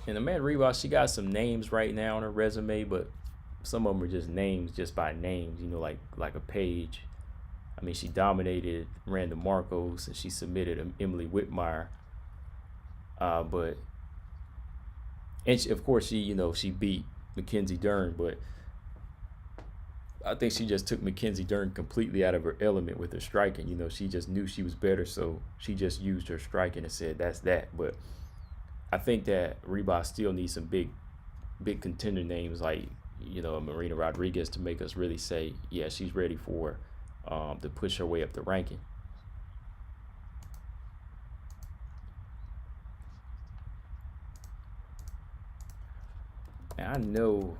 And Amanda Ribas, she got some names right now on her resume, but some of them are just names, just by names. You know, like a Paige. I mean, she dominated Randa Marcos, and she submitted Emily Whitmire. But and she, of course, she beat Mackenzie Dern, but I think she just took Mackenzie Dern completely out of her element with her striking. You know, she just knew she was better, so she just used her striking and said, that's that. But I think that Ribas still needs some big contender names like, you know, Marina Rodriguez to make us really say, yeah, she's ready for to push her way up the ranking. And I know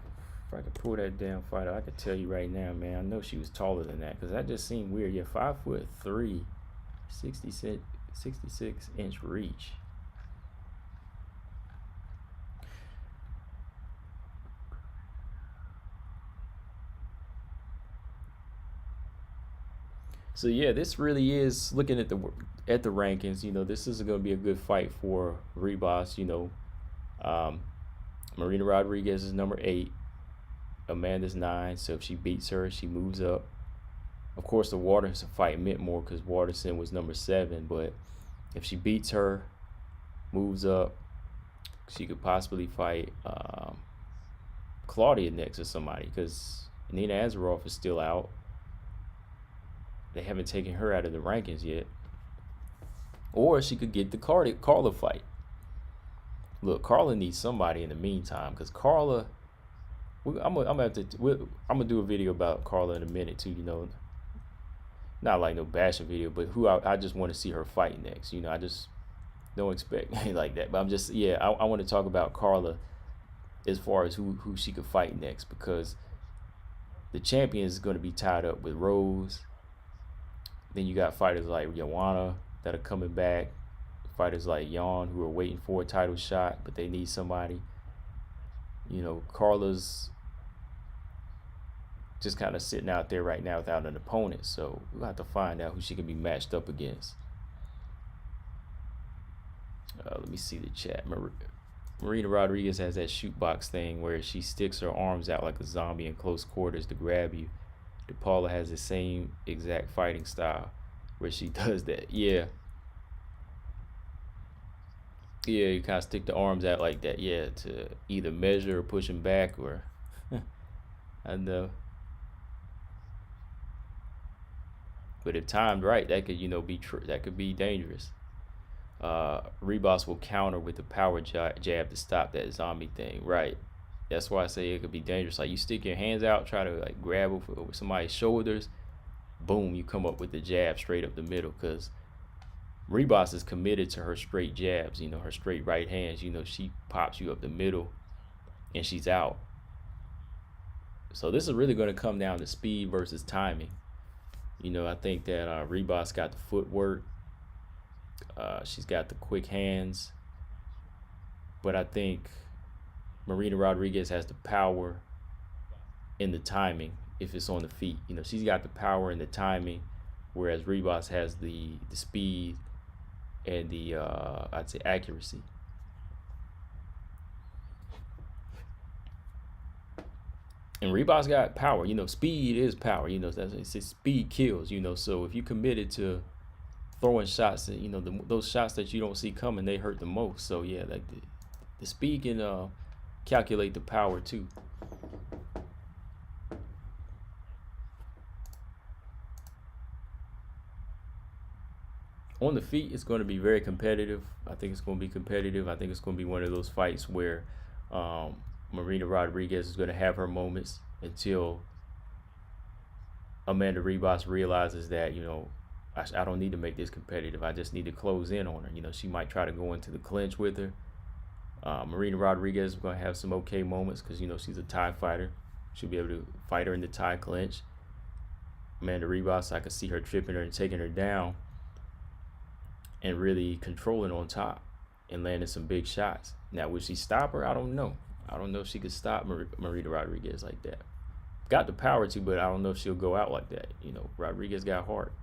if I could pull that damn fighter, I could tell you right now, man, I know she was taller than that, because that just seemed weird. Yeah, 5'3", 66-inch reach. So yeah, this really is, looking at the rankings. You know, this is going to be a good fight for Ribas. You know, Marina Rodriguez is number 8, Amanda's 9. So if she beats her, she moves up. Of course, the Waterson fight meant more because Waterson was number 7. But if she beats her, moves up. she could possibly fight Claudia next or somebody, because Nina Azaroff is still out. They haven't taken her out of the rankings yet. Or she could get the Carla fight. Look, Carla needs somebody in the meantime, because Carla, I'm gonna do a video about Carla in a minute too. You know, not like no bashing video, but who I just want to see her fight next. You know, I just don't expect like that. But I'm just, yeah, I want to talk about Carla as far as who she could fight next, because the champion is going to be tied up with Rose. Then you got fighters like Joanna that are coming back, fighters like Yon who are waiting for a title shot, but they need somebody. You know, Carla's just kind of sitting out there right now without an opponent, so we'll have to find out who she can be matched up against. Let me see the chat. Marina Rodriguez has that shoot box thing where she sticks her arms out like a zombie in close quarters to grab you. DePaula has the same exact fighting style where she does that. Yeah, you kind of stick the arms out like that, yeah, to either measure or push them back, or I know. But if timed right, that could, you know, that could be dangerous. Ribas will counter with the power jab to stop that zombie thing, right? That's why I say it could be dangerous. Like, you stick your hands out, try to like grab over somebody's shoulders, boom, you come up with the jab straight up the middle, because Ribas is committed to her straight jabs, you know, her straight right hands. You know, she pops you up the middle and she's out. So this is really going to come down to speed versus timing. You know, I think that Ribas got the footwork. She's got the quick hands. But I think Marina Rodriguez has the power and the timing if it's on the feet. You know, she's got the power and the timing, whereas Ribas has the speed and the I'd say accuracy. And Ribas got power. You know, speed is power. You know, that's speed kills. You know, so if you committed to throwing shots, that, you know, those shots that you don't see coming, they hurt the most. So yeah, like the speed can calculate the power too. On the feet, it's going to be very competitive. I think it's going to be competitive. I think it's going to be one of those fights where Marina Rodriguez is going to have her moments until Amanda Ribas realizes that, you know, I don't need to make this competitive. I just need to close in on her. You know, she might try to go into the clinch with her. Marina Rodriguez is going to have some okay moments because, you know, she's a Thai fighter. She'll be able to fight her in the Thai clinch. Amanda Ribas, I could see her tripping her and taking her down and really controlling on top and landing some big shots. Now, would she stop her? I don't know. I don't know if she could stop Marina Rodriguez like that. Got the power to, but I don't know if she'll go out like that. You know, Rodriguez got heart.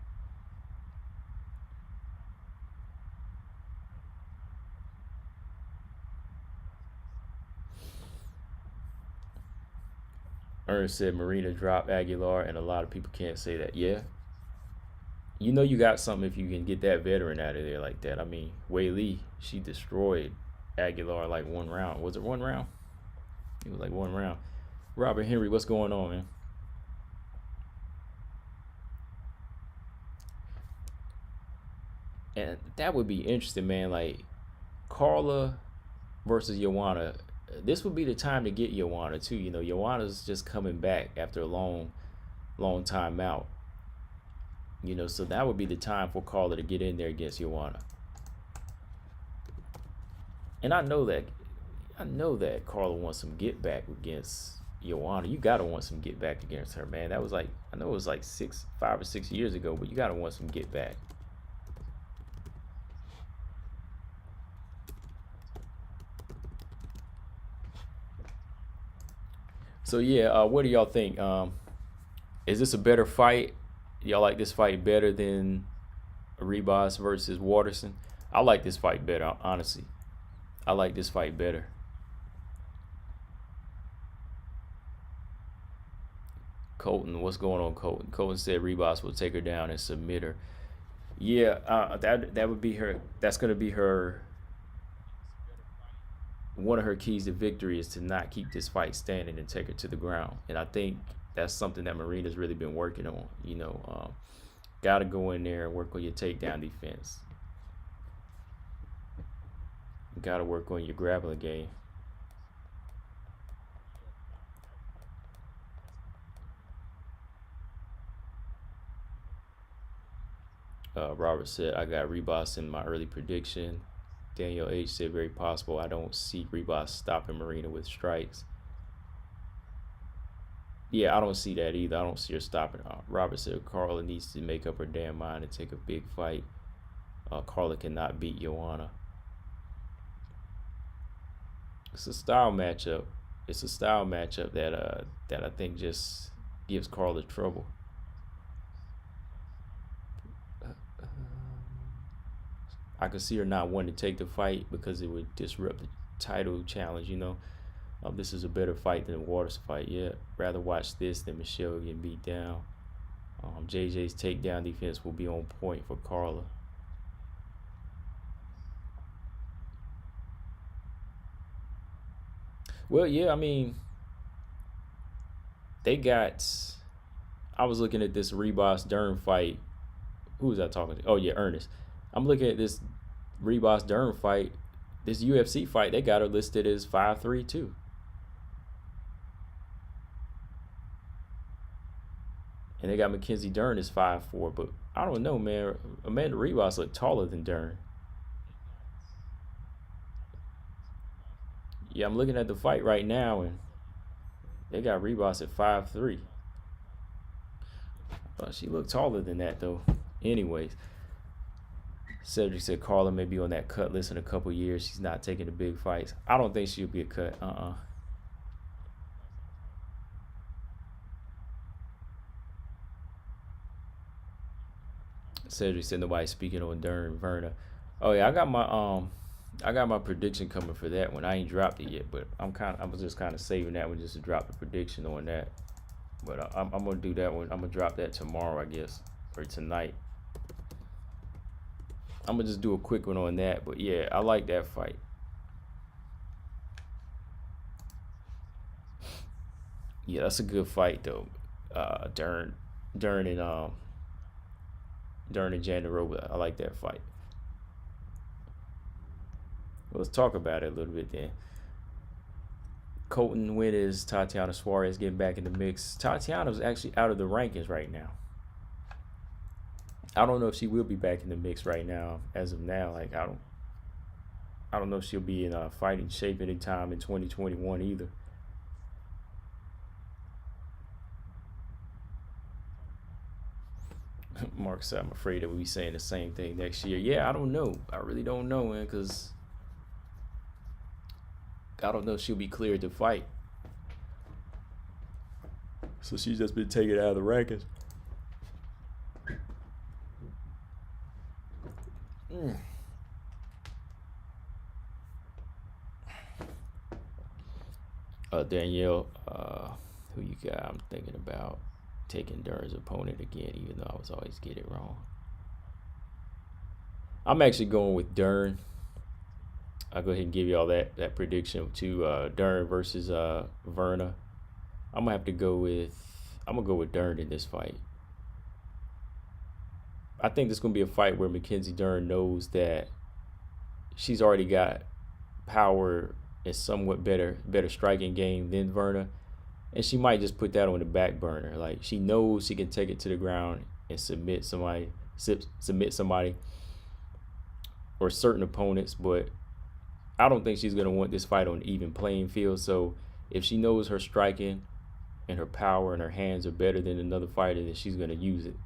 Ernst said Marina dropped Aguilar, and a lot of people can't say that. Yeah. You know you got something if you can get that veteran out of there like that. I mean, Wei Li, she destroyed Aguilar like one round. Was it one round? It was like one round. Robert Henry, what's going on, man? And that would be interesting, man. Like Carla versus Joanna. This would be the time to get Joanna too. You know, Joanna's just coming back after a long time out. You know, so that would be the time for Carla to get in there against Joanna. And I know that Carla wants some get back against Joanna. You gotta want some get back against her, man. That was like, I know it was like 5 or 6 years ago, but you gotta want some get back. So yeah, what do y'all think? Is this a better fight? Y'all like this fight better than Ribas versus Waterson? I like this fight better, honestly. I like this fight better. Colton, what's going on, Colton? Colton said Ribas will take her down and submit her. Yeah, that would be her. That's gonna be her. one of her keys to victory is to not keep this fight standing and take her to the ground. And I think that's something that Marina's really been working on. Got to go in there and work on your takedown defense. Got to work on your grappling game. Robert said, I got Ribas in my early prediction. Daniel H said, very possible. I don't see Ribas stopping Marina with strikes. Yeah, I don't see that either. I don't see her stopping. Robert said, Carla needs to make up her damn mind and take a big fight. Carla cannot beat Joanna. It's a style matchup. It's a style matchup that I think just gives Carla trouble. I could see her not wanting to take the fight because it would disrupt the title challenge, This is a better fight than the Waters fight. Yeah, rather watch this than Michelle getting beat down. JJ's takedown defense will be on point for Carla. Well, yeah, I mean, they got. I was looking at this Ribas Dern fight. Who was I talking to? Oh, yeah, Ernest. I'm looking at this Ribas Dern fight. This UFC fight, they got her listed as 5'3" too. And they got Mackenzie Dern as 5'4", but I don't know, man. Amanda Ribas looked taller than Dern. Yeah, I'm looking at the fight right now, and they got Ribas at 5'3". She looked taller than that, though. Anyways, Cedric said Carla may be on that cut list in a couple years. She's not taking the big fights. I don't think she'll be a cut. Cedric said nobody speaking on Dern Verna. Oh yeah, I got my prediction coming for that one. I ain't dropped it yet, but I was just kind of saving that one just to drop the prediction on that. But I'm gonna do that one. I'm gonna drop that tomorrow, I guess, or tonight. I'm gonna just do a quick one on that. But yeah, I like that fight. Yeah, that's a good fight though. Dern and Jandaroba. I like that fight. Well, let's talk about it a little bit then. Colton win is Tatiana Suarez getting back in the mix. Tatiana's actually out of the rankings right now. I don't know if she will be back in the mix right now. As of now, like I don't know if she'll be in fighting shape anytime in 2021 either. Mark said, I'm afraid that we'll be saying the same thing next year. Yeah, I don't know. I really don't know, man, because I don't know if she'll be cleared to fight. So she's just been taken out of the rankings. Danielle, who you got? I'm thinking about taking Dern's opponent again, even though I was always get it wrong. I'm actually going with Dern. I'll go ahead and give you all that prediction to Dern versus Verna. I'm gonna go with Dern in this fight. I think this is gonna be a fight where Mackenzie Dern knows that she's already got power and somewhat better striking game than Verna, and she might just put that on the back burner. Like she knows she can take it to the ground and submit somebody or certain opponents, but I don't think she's gonna want this fight on an even playing field. So if she knows her striking and her power and her hands are better than another fighter, then she's gonna use it.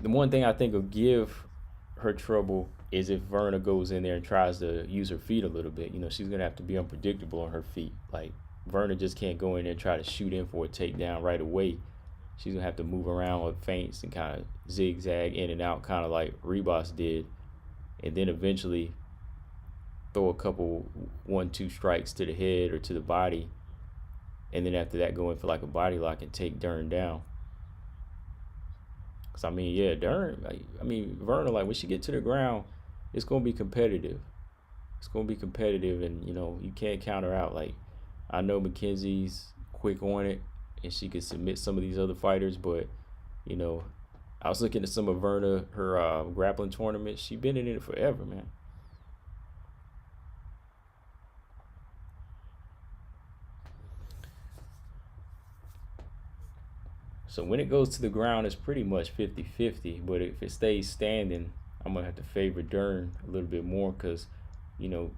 The one thing I think will give her trouble is if Verna goes in there and tries to use her feet a little bit. She's gonna have to be unpredictable on her feet. Like Verna just can't go in there and try to shoot in for a takedown right away. She's gonna have to move around with feints and kind of zigzag in and out, kind of like Ribas did, and then eventually throw a couple 1-2 strikes to the head or to the body, and then after that go in for like a body lock and take Dern down. Cause I mean, yeah, Dern. Like, I mean, Verna. Like when she get to the ground, it's gonna be competitive. It's gonna be competitive, and you can't counter out. Like I know Mackenzie's quick on it, and she could submit some of these other fighters, but you know, I was looking at some of Verna her grappling tournaments. She been in it forever, man. So when it goes to the ground, it's pretty much 50-50. But if it stays standing, I'm going to have to favor Dern a little bit more because, you know,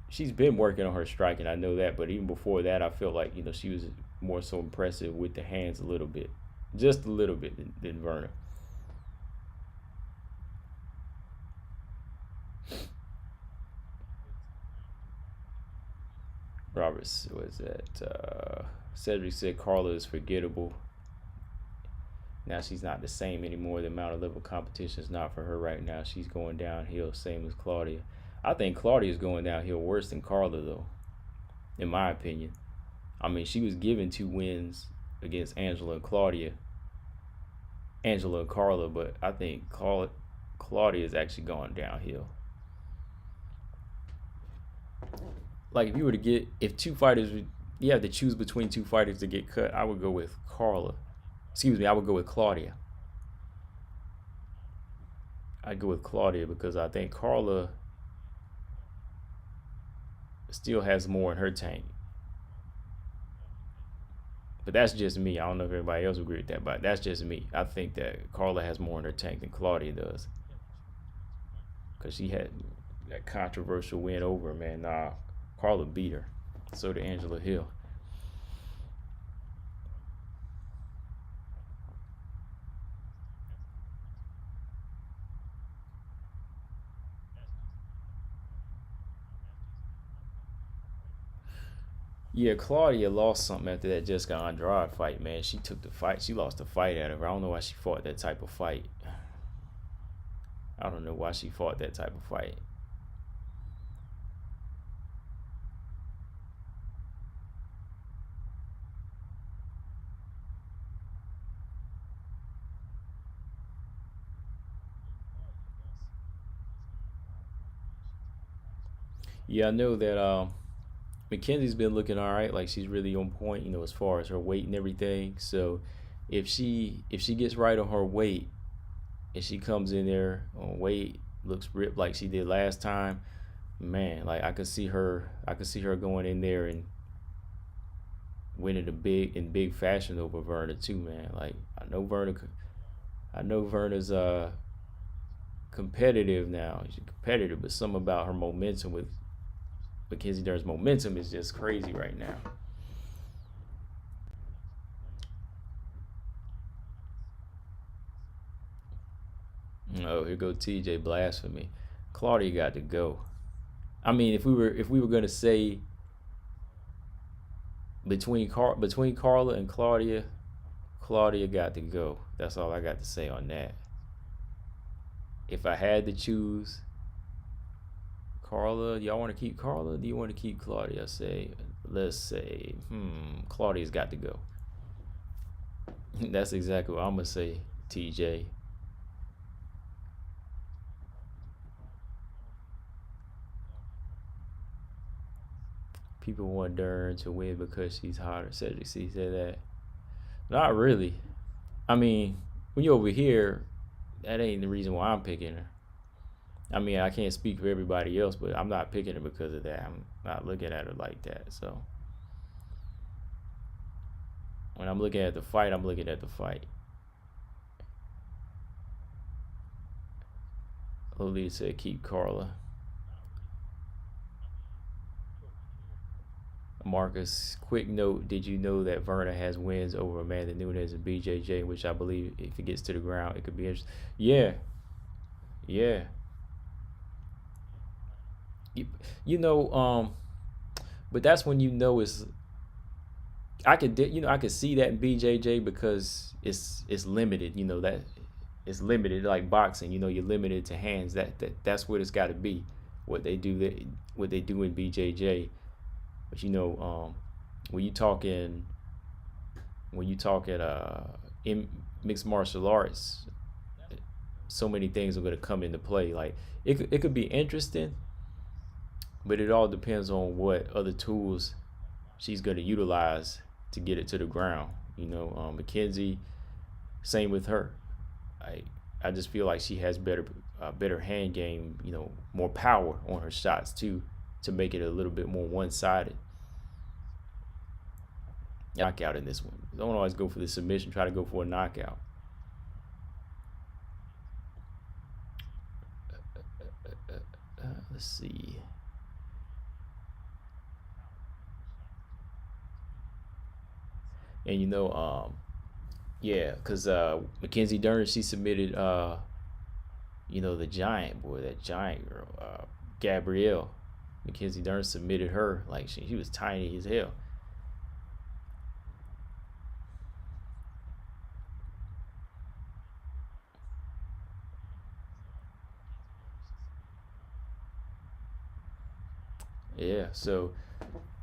she's been working on her striking. I know that. But even before that, I felt like, she was more so impressive with the hands a little bit. Just a little bit than Verna. Roberts was that Cedric said Carla is forgettable. Now she's not the same anymore. The amount of level competition is not for her right now. She's going downhill, same as Claudia. I think Claudia is going downhill worse than Carla, though, in my opinion. I mean, she was given 2 wins against Angela and Carla, but I think Claudia is actually going downhill. Like if 2 fighters, you have to choose between 2 fighters to get cut, I would go with Carla. Excuse me, I would go with Claudia. I'd go with Claudia because I think Carla still has more in her tank. But that's just me. I don't know if everybody else agree with that, but that's just me. I think that Carla has more in her tank than Claudia does. Because she had that controversial win over, man. Nah, Carla beat her. So did Angela Hill. Yeah, Claudia lost something after that Jessica Andrade fight, man. She took the fight. She lost the fight out of her. I don't know why she fought that type of fight. I don't know why she fought that type of fight. Yeah, I know that Mackenzie's been looking all right. Like she's really on point, as far as her weight and everything. So if she gets right on her weight and she comes in there on weight, looks ripped like she did last time, man, like I could see her going in there and winning in big fashion over Verna too, man. Like I know Verna's competitive now. She's competitive, but something about her momentum with Mackenzie Dern's momentum is just crazy right now. Oh, here go TJ blasphemy. Claudia got to go. I mean, if we were gonna say between Carla and Claudia, Claudia got to go. That's all I got to say on that. If I had to choose Carla, y'all want to keep Carla? Do you want to keep Claudia? Let's say, Claudia's got to go. That's exactly what I'm gonna say, TJ. People want Dern to win because she's hotter. Cedric C said that. Not really. I mean, when you're over here, that ain't the reason why I'm picking her. I mean, I can't speak for everybody else, but I'm not picking her because of that. I'm not looking at her like that. So when I'm looking at the fight, I'm looking at the fight. Lolita said keep Carla. Marcus, quick note: did you know that Verna has wins over Amanda Nunes and BJJ? Which I believe, if it gets to the ground, it could be interesting. Yeah, yeah. You, you know, but that's when it's. I could see that in BJJ because it's limited. That it's limited like boxing. You're limited to hands. That's what it's got to be. What they do in BJJ. But when you talk at mixed martial arts, so many things are going to come into play. Like it could be interesting, but it all depends on what other tools she's going to utilize to get it to the ground. Mackenzie, same with her. I I just feel like she has better hand game. More power on her shots too, to make it a little bit more one sided. Knockout in this one. Don't always go for the submission. Try to go for a knockout. Let's see. And yeah, because Mackenzie Dern, she submitted the giant boy, that giant girl, Gabrielle. Mackenzie Dern submitted her like she was tiny as hell. Yeah, so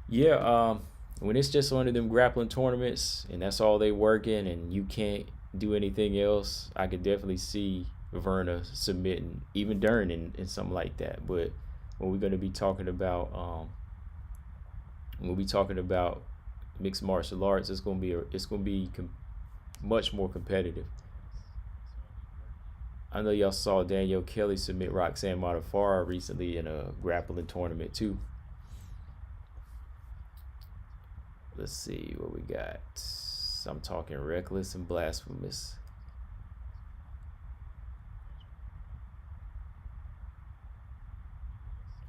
yeah, when it's just one of them grappling tournaments and that's all they working and you can't do anything else, I could definitely see Verna submitting even Dern in something like that. But when we're going to be talking about when we talking about mixed martial arts, it's gonna be much more competitive. I know y'all saw Danielle Kelly submit Roxanne Modaffar recently in a grappling tournament too. Let's see what we got. I'm talking reckless and blasphemous.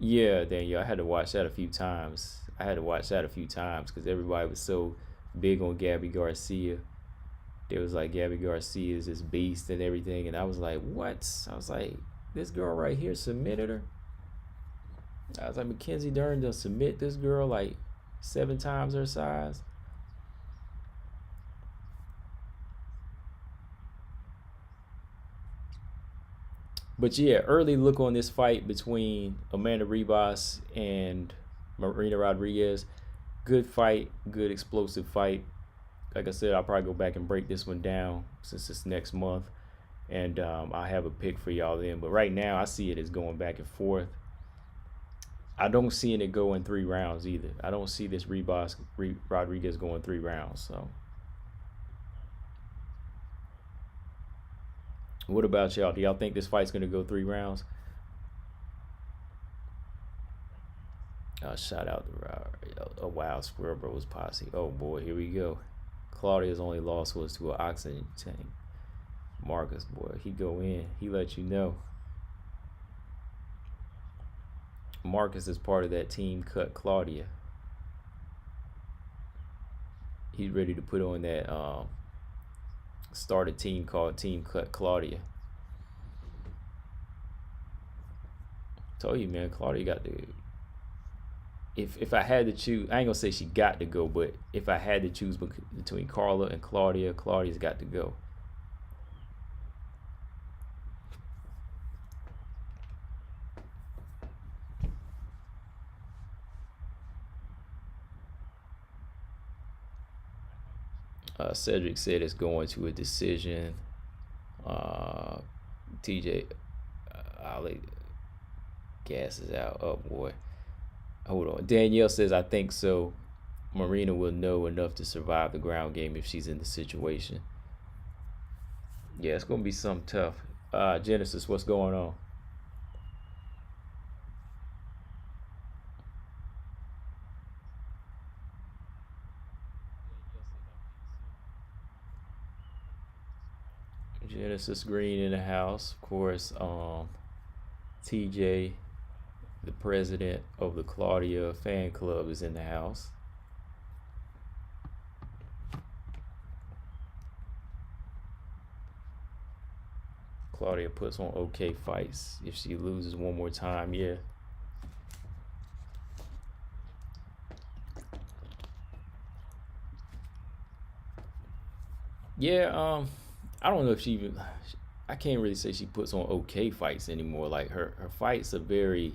Yeah, Danielle, I had to watch that a few times. Because everybody was so big on Gabby Garcia. They was like, Gabby Garcia is this beast and everything, and I was like, what? I was like, this girl right here submitted her. I was like, Mackenzie Dern done submit this girl like 7 times her size. But yeah, early look on this fight between Amanda Ribas and Marina Rodriguez. Good fight, good explosive fight. Like I said, I'll probably go back and break this one down since it's next month, and I have a pick for y'all then. But right now, I see it as going back and forth. I don't see it go in 3 rounds either. I don't see this Rodriguez going 3 rounds. So, what about y'all? Do y'all think this fight's gonna go 3 rounds? Shout out to a Wild Squirrel Bros posse. Oh boy, here we go. Claudia's only loss was to an oxygen tank. Marcus, boy, he go in. He let you know. Marcus is part of that team cut Claudia. He's ready to put on that start a team called Team Cut Claudia. Told you, man, Claudia got to. If I had to choose, I ain't gonna say she got to go, but if I had to choose between Carla and Claudia, Claudia's got to go. Cedric said it's going to a decision. TJ Ali gas is out. Oh boy. Hold on. Danielle says, I think so. Marina will know enough to survive the ground game if she's in the situation. Yeah, it's going to be something tough. Genesis, what's going on? Genesis Green in the house. Of course, TJ, the president of the Claudia fan club, is in the house. Claudia puts on okay fights. If she loses one more time, yeah. Yeah, I don't know if she even. I can't really say she puts on okay fights anymore. Like her fights are very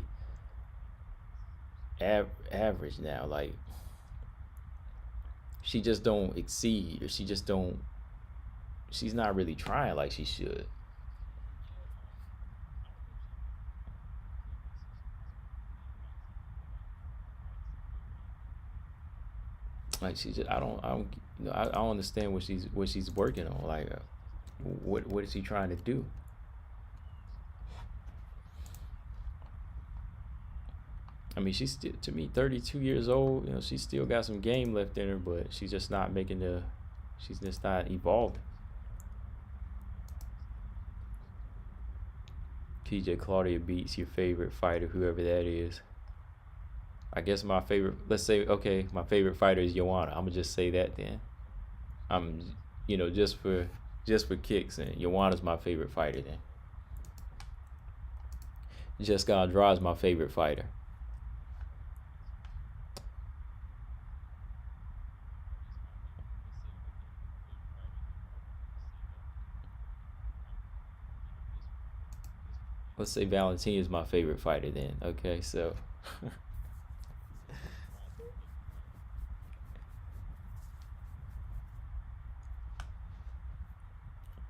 average now. Like she just don't exceed, or she she's not really trying like she should. Like she just, I don't, you know, I don't understand what she's working on. Like, what is she trying to do? I mean, she's still, to me, 32 years old. You know, she's still got some game left in her, but she's just not making the, she's just not evolving. PJ Claudia beats your favorite fighter, whoever that is. I guess my favorite, let's say, okay, my favorite fighter is Joanna. I'm gonna just say that then. I'm, you know, just for kicks, and Joanna's my favorite fighter then. Jessica Andrade's my favorite fighter. Let's say Valentina is my favorite fighter then. Okay, so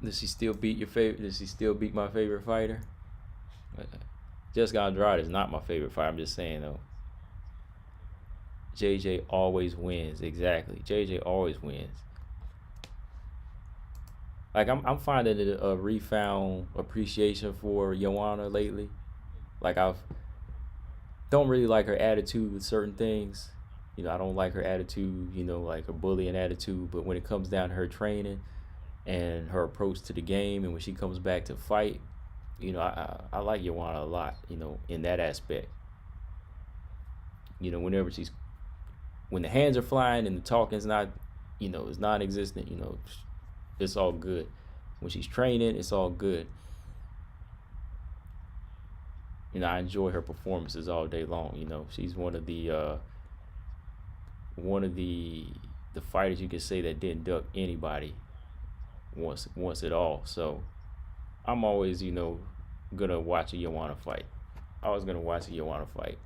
does she still beat your favorite? Does she still beat my favorite fighter? Jessica Andrade is not my favorite fighter. I'm just saying though. JJ always wins. Exactly. JJ always wins. Like I'm finding a refound appreciation for Joanna lately. Like I've don't really like her attitude with certain things. You know, I don't like her attitude, you know, like her bullying attitude, but when it comes down to her training and her approach to the game and when she comes back to fight, you know, I like Joanna a lot, you know, in that aspect. You know, when the hands are flying and the talking's not, you know, is non-existent, you know, it's all good. When she's training, it's all good. You know, I enjoy her performances all day long. You know, she's one of the fighters you could say that didn't duck anybody once at all. So I'm always, you know, gonna watch a Joanna fight. I was gonna watch a Joanna fight.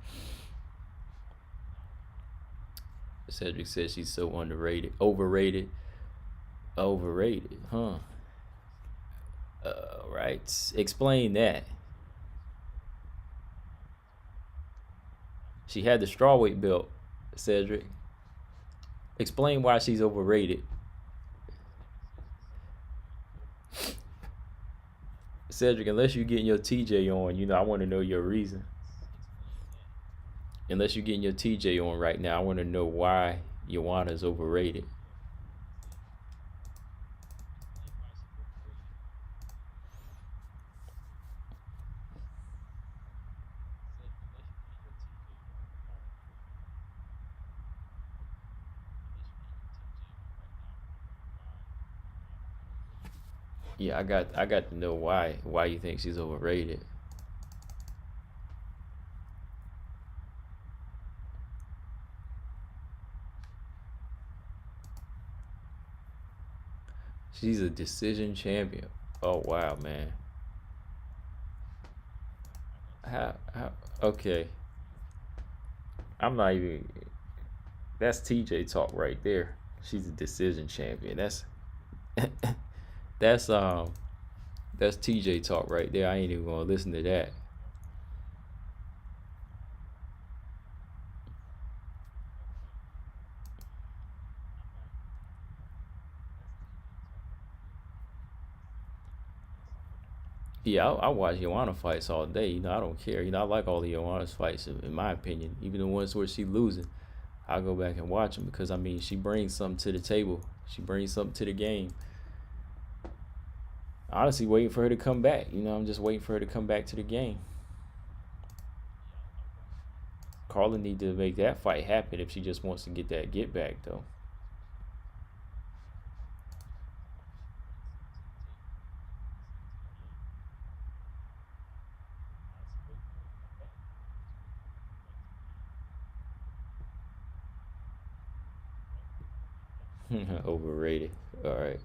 Cedric says she's so underrated, overrated, overrated, huh? Right. Explain that. She had the strawweight belt, Cedric. Explain why she's overrated. Cedric, unless you're getting your TJ on, you know, I want to know your reason. Unless you're getting your TJ on right now, I want to know why Joanna is overrated. Yeah, I got to know why you think she's overrated. She's a decision champion. Oh wow, man. How okay. I'm not even that's TJ talk right there. She's a decision champion. That's that's TJ talk right there. I ain't even gonna listen to that. Yeah, I watch Joanna fights all day. You know, I don't care. You know, I like all the Joanna's fights, in my opinion. Even the ones where she losing, I'll go back and watch them because I mean, she brings something to the table. She brings something to the game. Honestly, waiting for her to come back. You know, I'm just waiting for her to come back to the game. Carla need to make that fight happen if she just wants to get that get back though. Overrated. All right.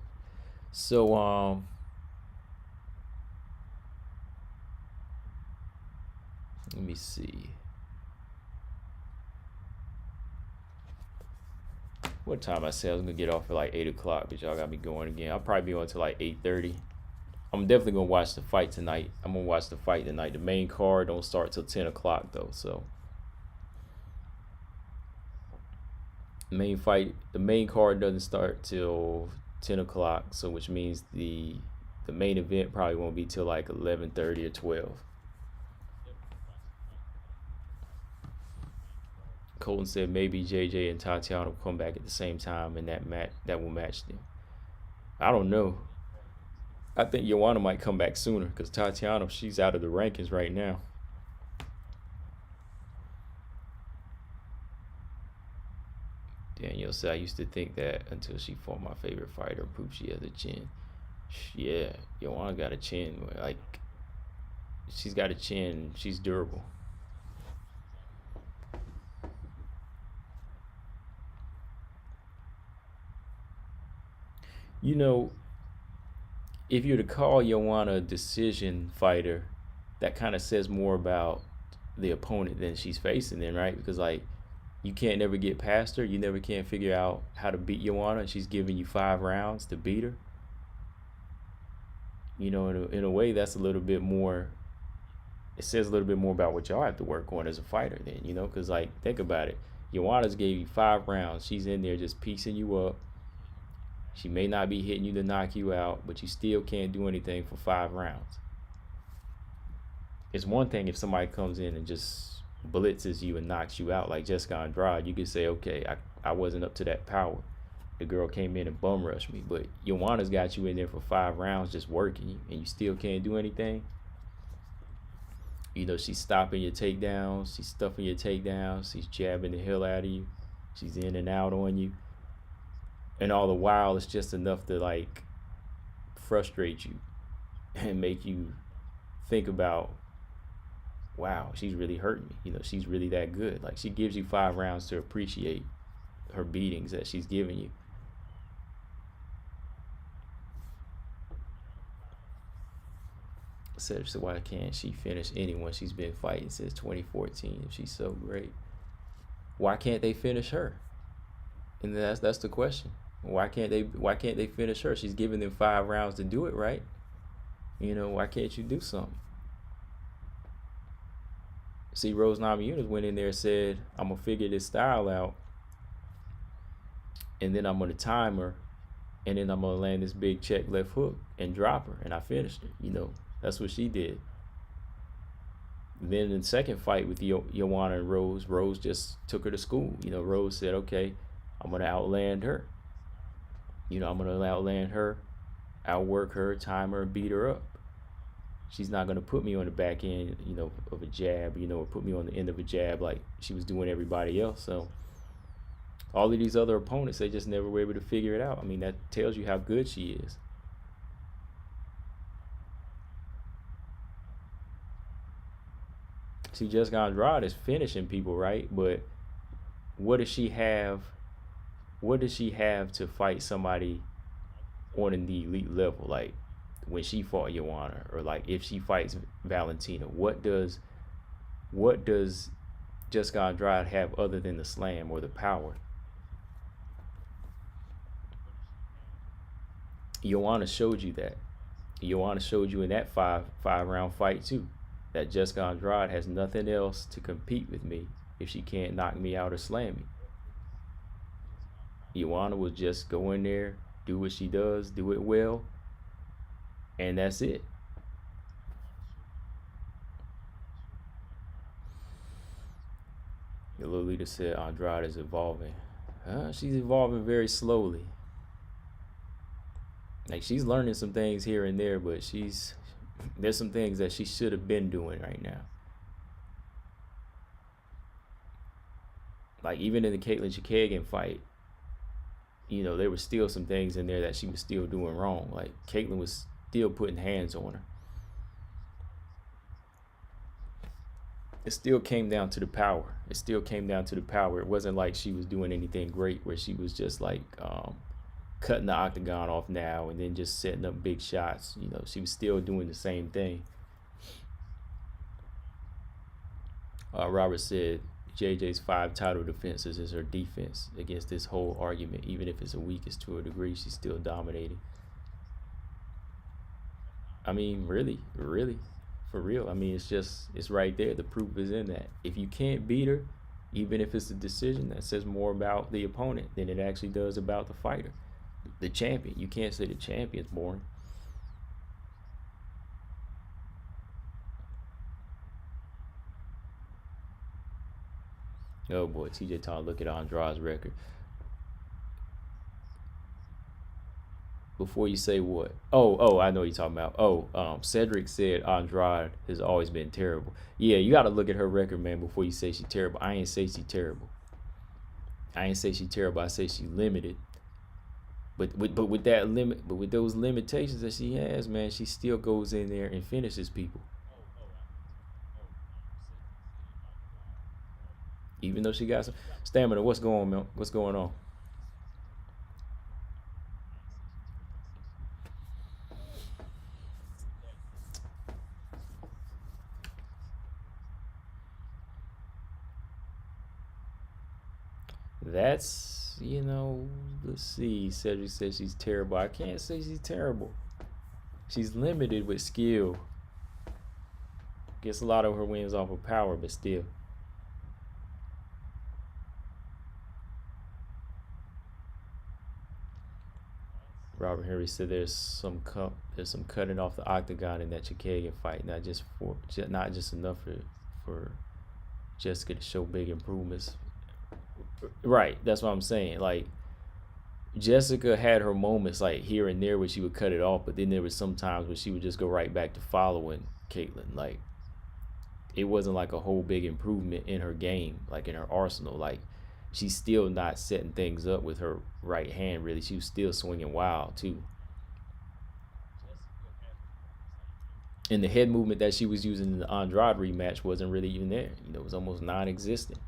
So let me see. What time I said I was gonna get off at like 8 o'clock, but y'all got me going again. I'll probably be on till like 8:30. I'm definitely gonna watch the fight tonight. I'm gonna watch the fight tonight. The main card don't start till 10 o'clock though, so the main card doesn't start till 10 o'clock. So which means the main event probably won't be till like 11:30 or 12. Colton said maybe JJ and Tatiana will come back at the same time, and that will match them. I don't know. I think Joanna might come back sooner because Tatiana, she's out of the rankings right now. Danielle said I used to think that until she fought my favorite fighter, poop, she has a chin. Yeah, Joanna got a chin. Like, she's got a chin. She's durable. You know, if you're to call Joanna a decision fighter, that kind of says more about the opponent than she's facing then, right? Because like you can't never get past her. You never can figure out how to beat Joanna, and she's giving you 5 rounds to beat her. You know, in a way, that's a little bit more. It says a little bit more about what y'all have to work on as a fighter then, you know, because like think about it. Joanna's gave you 5 rounds. She's in there just piecing you up. She may not be hitting you to knock you out, but you still can't do anything for 5 rounds. It's one thing if somebody comes in and just blitzes you and knocks you out like Jessica Andrade. You could say, okay, I wasn't up to that power. The girl came in and bum rushed me. But Joanna's got you in there for 5 rounds just working you, and you still can't do anything. You know, she's stopping your takedowns. She's stuffing your takedowns. She's jabbing the hell out of you. She's in and out on you. And all the while, it's just enough to like frustrate you and make you think about, wow, she's really hurting me. You know, she's really that good. Like she gives you 5 rounds to appreciate her beatings that she's giving you. So why can't she finish anyone she's been fighting since 2014 if she's so great? Why can't they finish her? And that's the question. Why can't they finish her? She's giving them 5 rounds to do it, right? You know, why can't you do something? See, Rose Namajunas went in there and said, I'm gonna figure this style out, and then I'm gonna time her, and then I'm gonna land this big check left hook and drop her, and I finished her. You know, that's what she did. Then in the second fight with Joanna and Rose just took her to school. You know, Rose said, okay, I'm gonna outland her. You know, I'm gonna outland her, outwork her, time her, and beat her up. She's not gonna put me on the back end, you know, of a jab, you know, or put me on the end of a jab like she was doing everybody else. So all of these other opponents, they just never were able to figure it out. I mean, that tells you how good she is. See, Jessica Andrade is finishing people, right? But what does she have? What does she have to fight somebody on the elite level? Like when she fought Joanna, or like if she fights Valentina, what does Jessica Andrade have other than the slam or the power? Joanna showed you that. Joanna showed you in that five round fight too, that Jessica Andrade has nothing else to compete with me if she can't knock me out or slam me. Joanna will just go in there, do what she does, do it well, and that's it. The little leader said Andrade is evolving. She's evolving very slowly. Like she's learning some things here and there, but there's some things that she should have been doing right now. Like even in the Caitlin Chikagian fight, you know, there were still some things in there that she was still doing wrong. Like Caitlin was still putting hands on her. It still came down to the power. It wasn't like she was doing anything great where she was just like cutting the octagon off now and then just setting up big shots. You know, she was still doing the same thing. Robert said JJ's 5 title defenses is her defense against this whole argument. Even if it's the weakest to a degree, she's still dominating. I mean, really, for real. I mean, it's right there. The proof is in that. If you can't beat her, even if it's a decision, that says more about the opponent than it actually does about the fighter, the champion. You can't say the champion's boring. Oh boy, TJ Tom, look at Andrade's record. Before you say what? Oh, I know what you're talking about. Cedric said Andrade has always been terrible. Yeah, you got to look at her record, man, before you say she's terrible. I ain't say she's terrible. I say she's limited. But with that limit, but with those limitations that she has, man, she still goes in there and finishes people. Even though she got some stamina. What's going on, man? What's going on? That's, let's see. Cedric says she's terrible. I can't say she's terrible. She's limited with skill. Gets a lot of her wins off of power, but still. Robert Henry said there's some cutting off the octagon in that Chikagian fight, not just enough for Jessica to show big improvements. Right, that's what I'm saying. Like, Jessica had her moments like here and there where she would cut it off, but then there was some times where she would just go right back to following Caitlyn. Like, it wasn't like a whole big improvement in her game, like in her arsenal. Like, she's still not setting things up with her right hand, really. She was still swinging wild, too. And the head movement that she was using in the Andrade rematch wasn't really even there. It was almost non-existent.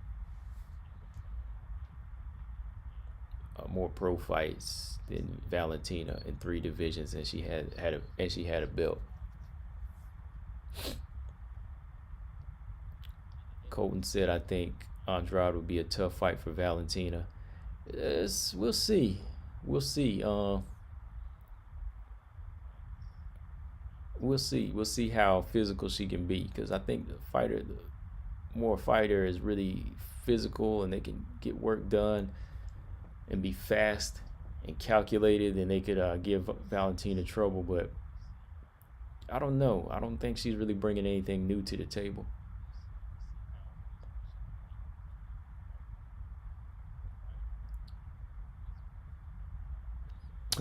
More pro fights than Valentina in 3 divisions, and she had a belt. Colton said, I think Andrade would be a tough fight for Valentina. We'll see. We'll see. We'll see how physical she can be, because I think the more fighter is really physical and they can get work done and be fast and calculated, then they could give Valentina trouble. But I don't know. I don't think she's really bringing anything new to the table.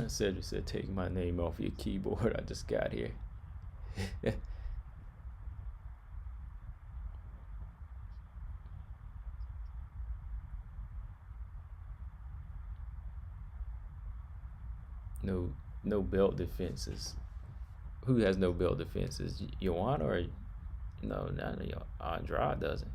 Cedric said, take my name off your keyboard. I just got here. No belt defenses. Who has no belt defenses? Joanna or no? Andrade doesn't.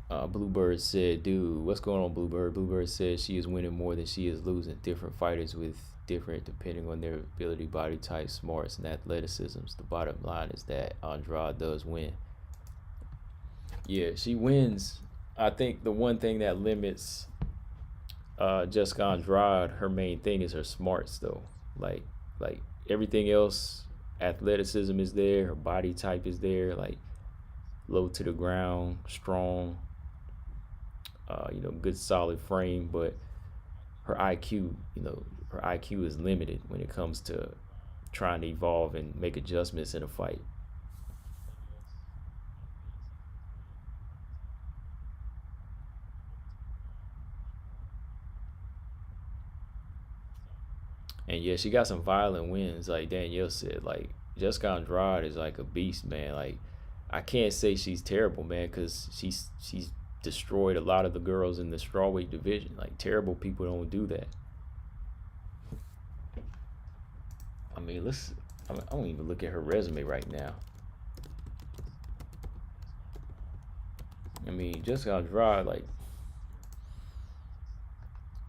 Bluebird said, dude, what's going on, Bluebird? Bluebird says she is winning more than she is losing. Different fighters with different, depending on their ability, body type, smarts, and athleticisms. The bottom line is that Andrade does win. Yeah, she wins. I think the one thing that limits Jessica Andrade, her main thing is her smarts, though. Like everything else, athleticism is there, her body type is there, like low to the ground, strong, good solid frame, but her IQ, her IQ is limited when it comes to trying to evolve and make adjustments in a fight. And yeah, she got some violent wins, like Danielle said. Like, Jessica Andrade is like a beast, man. Like, I can't say she's terrible, man, because she's destroyed a lot of the girls in the strawweight division. Like, terrible people don't do that. I mean, I don't even look at her resume right now. I mean, Jessica Andrade, like,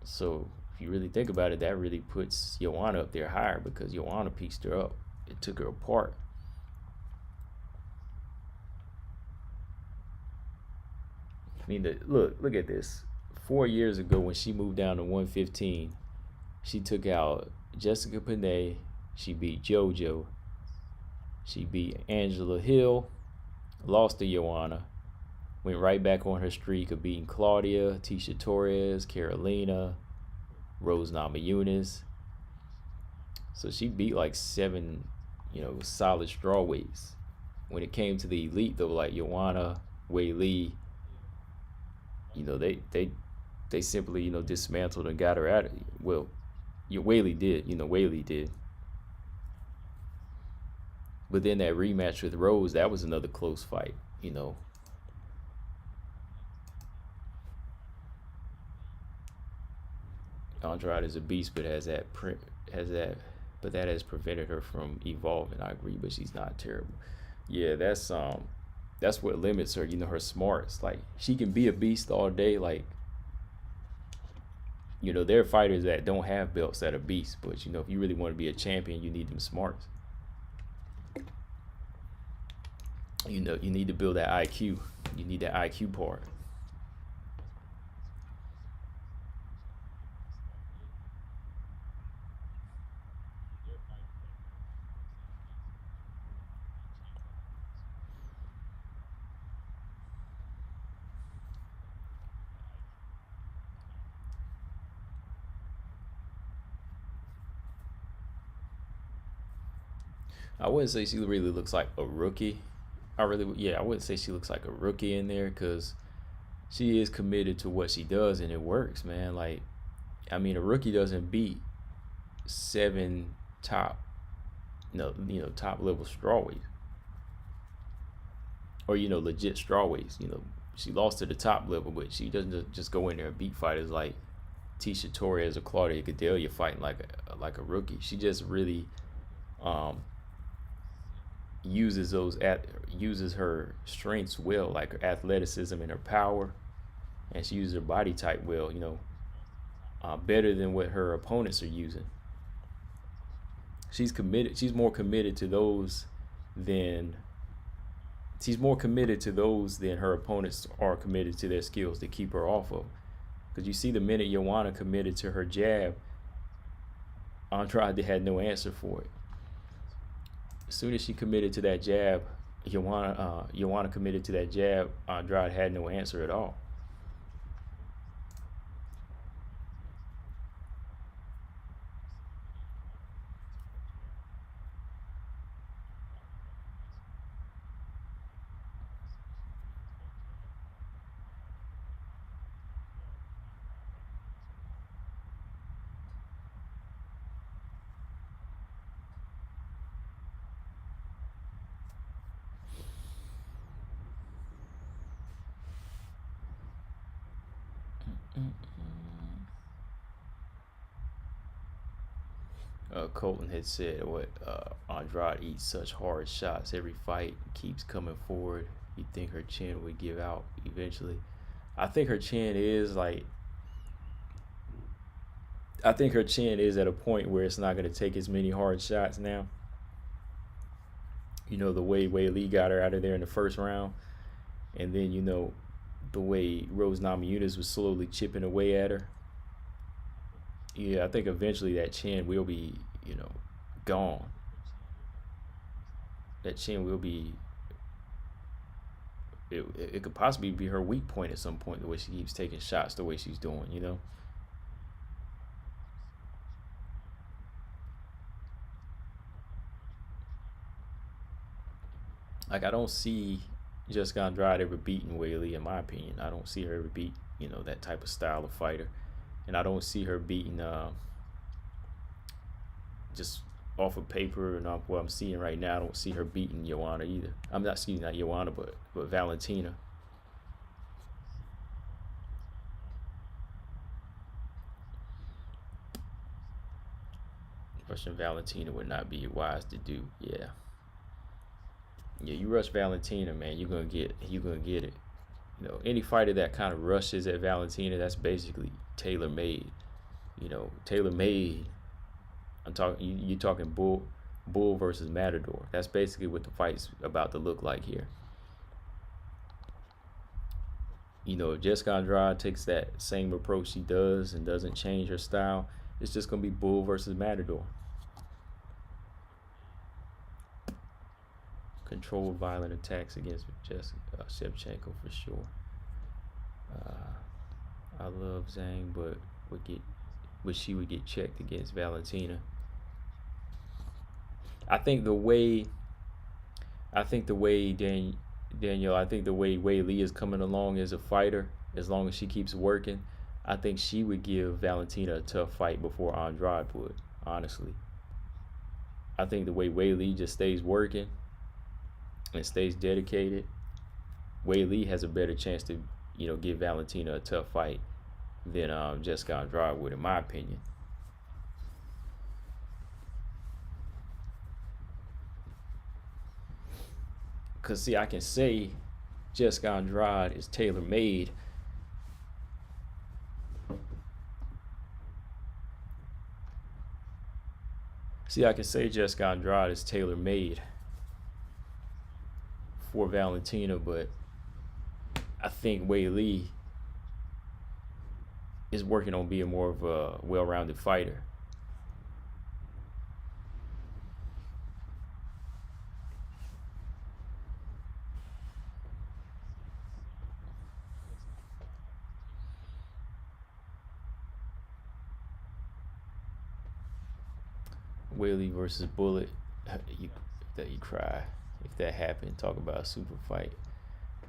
so if you really think about it, that really puts Joanna up there higher, because Joanna pieced her up. it took her apart. I mean, look at this. 4 years ago, when she moved down to 115, she took out Jessica Panay. She beat JoJo. She beat Angela Hill. Lost to Joanna. Went right back on her streak of beating Claudia, Tisha Torres, Carolina, Rose Namajunas. So she beat like 7, solid strawweights. When it came to the elite, though, like Joanna, Wei Lee, they simply dismantled and got her out of it. Well, Whaley did. Whaley did. But then that rematch with Rose, that was another close fight. Andrade is a beast, but but that has prevented her from evolving. I agree, but she's not terrible. Yeah, that's what limits her. Her smarts. Like, she can be a beast all day. Like, there are fighters that don't have belts that are beasts, but if you really want to be a champion, you need them smarts. You need to build that IQ. You need that IQ part. I wouldn't say she really looks like a rookie. I wouldn't say she looks like a rookie in there, because she is committed to what she does and it works, man. Like, I mean, a rookie doesn't beat 7 top, top level strawweights, or legit strawweights. She lost to the top level, but she doesn't just go in there and beat fighters like Tisha Torres or Claudia Gadelha fighting like a rookie. She just really uses her strengths well, like her athleticism and her power, and she uses her body type well, better than what her opponents are using. She's committed. She's more committed to those than her opponents are committed to their skills to keep her off of. Because you see, the minute Joanna committed to her jab, Andrade had no answer for it. As soon as she committed to that jab, Joanna committed to that jab, Andrade had no answer at all. Colton had said what Andrade eats such hard shots every fight, keeps coming forward. You think her chin would give out eventually? I think her chin is at a point where it's not going to take as many hard shots now. The way Wei Lee got her out of there in the first round, and then the way Rose Namajunas was slowly chipping away at her. Yeah, I think eventually that chin will be, gone. That chin will be. It could possibly be her weak point at some point, the way she keeps taking shots, the way she's doing. Like, I don't see Jessica Andrade ever beating Wei Lee, in my opinion. I don't see her ever beat, that type of style of fighter. And I don't see her beating, just off of paper and off what I'm seeing right now, I don't see her beating Joanna either. I'm not, excuse me, not Joanna, but Valentina. Rushing Valentina would not be wise to do. Yeah. Yeah, you rush Valentina, man, you're gonna get it. Any fighter that kind of rushes at Valentina, that's basically tailor-made. Tailor-made. I'm talking. You talking Bull versus Matador. That's basically what the fight's about to look like here. You know, if Jessica Andrade takes that same approach she does and doesn't change her style, it's just going to be Bull versus Matador. Controlled violent attacks against Jessica Shevchenko for sure. I love Zhang, but she would get checked against Valentina. I think the way Daniel, I think the way Wei Li is coming along as a fighter, as long as she keeps working, I think she would give Valentina a tough fight before Andrade would, honestly. I think the way Wei Li just stays working and stays dedicated, Wei Li has a better chance to, you know, give Valentina a tough fight than Jessica Andrade would, in my opinion. Because, see, I can say Jessica Andrade is tailor-made. For Valentina, but I think Wei Li is working on being more of a well-rounded fighter. Wei Li versus Bullet, you cry if that happened. Talk about a super fight.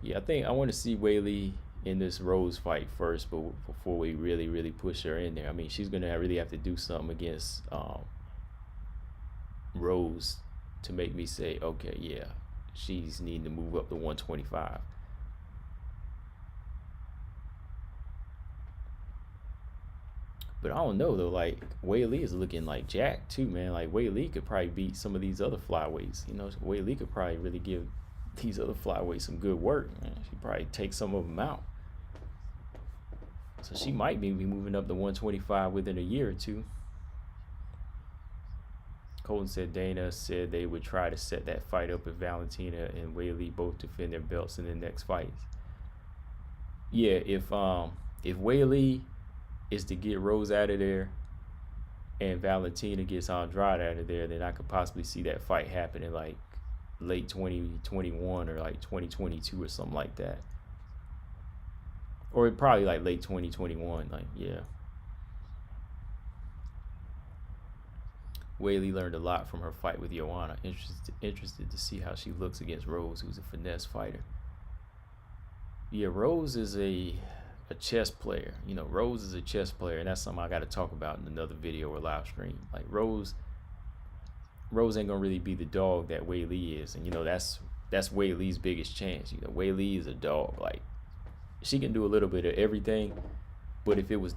Yeah, I want to see Wei Li in this Rose fight first, but before we really push her in there. I mean, she's gonna really have to do something against Rose to make me say, okay, yeah, she's needing to move up to 125. But I don't know though. Like, Wei Li is looking like Jack too, man. Like, Wei Li could probably beat some of these other flyweights. You know, Wei Li could probably really give these other flyweights some good work, man. She probably take some of them out. So she might be moving up to 125 within a year or two. Colton said Dana said they would try to set that fight up if Valentina and Wei Li both defend their belts in the next fights. Yeah, if Wei Li is to get Rose out of there and Valentina gets Andrade out of there, then I could possibly see that fight happening like late 2021 or like 2022 or something like that. Or probably like late 2021, like, yeah. Wei Li learned a lot from her fight with Joanna. Interested to see how she looks against Rose, who's a finesse fighter. Yeah, Rose is a chess player. You know, Rose is a chess player, and that's something I got to talk about in another video or live stream. Like, Rose ain't gonna really be the dog that Wei Li is, and you know that's Wei Li's biggest chance. You know, Wei Li is a dog. Like, she can do a little bit of everything, but if it was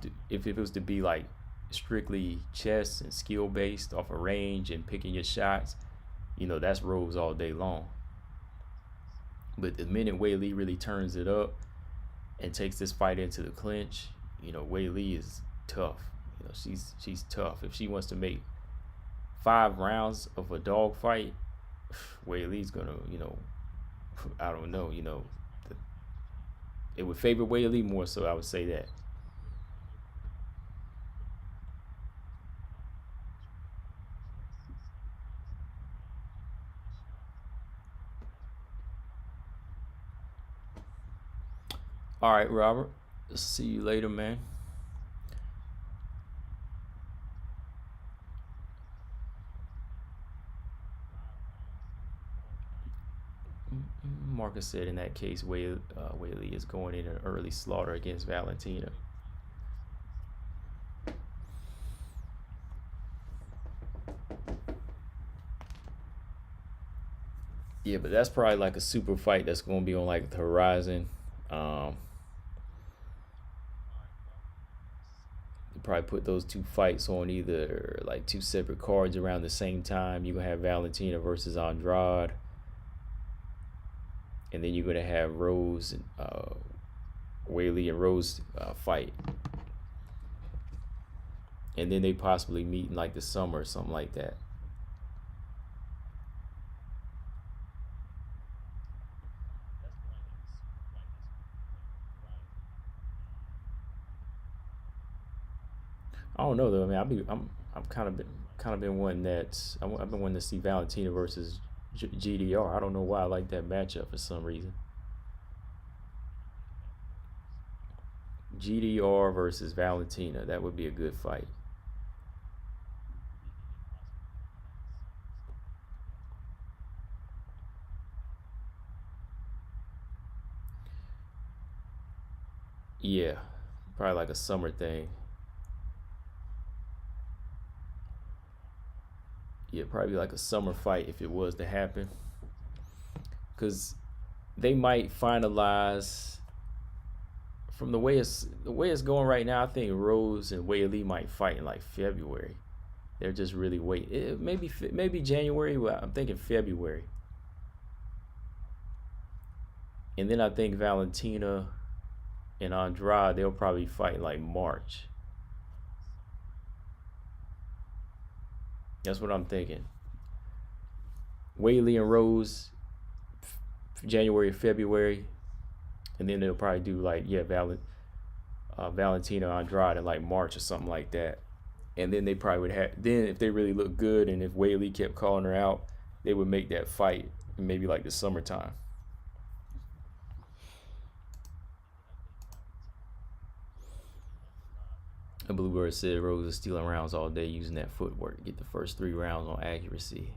to be like strictly chess and skill based off of range and picking your shots, you know, that's Rose all day long. But the minute Wei Li really turns it up and takes this fight into the clinch, you know, Wei Li is tough. You know, she's tough. If she wants to make 5 rounds of a dog fight, Wei Li's gonna, you know, I don't know, you know, it would favor Wei Li more, so I would say that. All right, Robert. See you later, man. Marcus said in that case, Wei Li is going in an early slaughter against Valentina. Yeah, but that's probably like a super fight that's going to be on like the horizon. Probably put those 2 fights on either like 2 separate cards around the same time. You're gonna have Valentina versus Andrade, and then you're gonna have Rose and Wei Li and Rose fight, and then they possibly meet in like the summer or something like that. I don't know though. I mean, I'm kind of been wanting that. I've been wanting to see Valentina versus GDR. I don't know why I like that matchup for some reason. GDR versus Valentina. That would be a good fight. Yeah, probably like a summer thing. Yeah, probably like a summer fight if it was to happen. Because they might finalize from the way it's going right now. I think Rose and Whaley might fight in like February. They're just really waiting. Maybe January. Well, I'm thinking February, and then I think Valentina and Andrade they'll probably fight in like March. That's what I'm thinking. Whaley and Rose, January, February, and then they'll probably do like Valentina Andrade in like March or something like that. And then they probably would have then if they really look good and if Whaley kept calling her out, they would make that fight maybe like the summertime. A Bluebird said Rose is stealing rounds all day using that footwork to get the first 3 rounds on accuracy.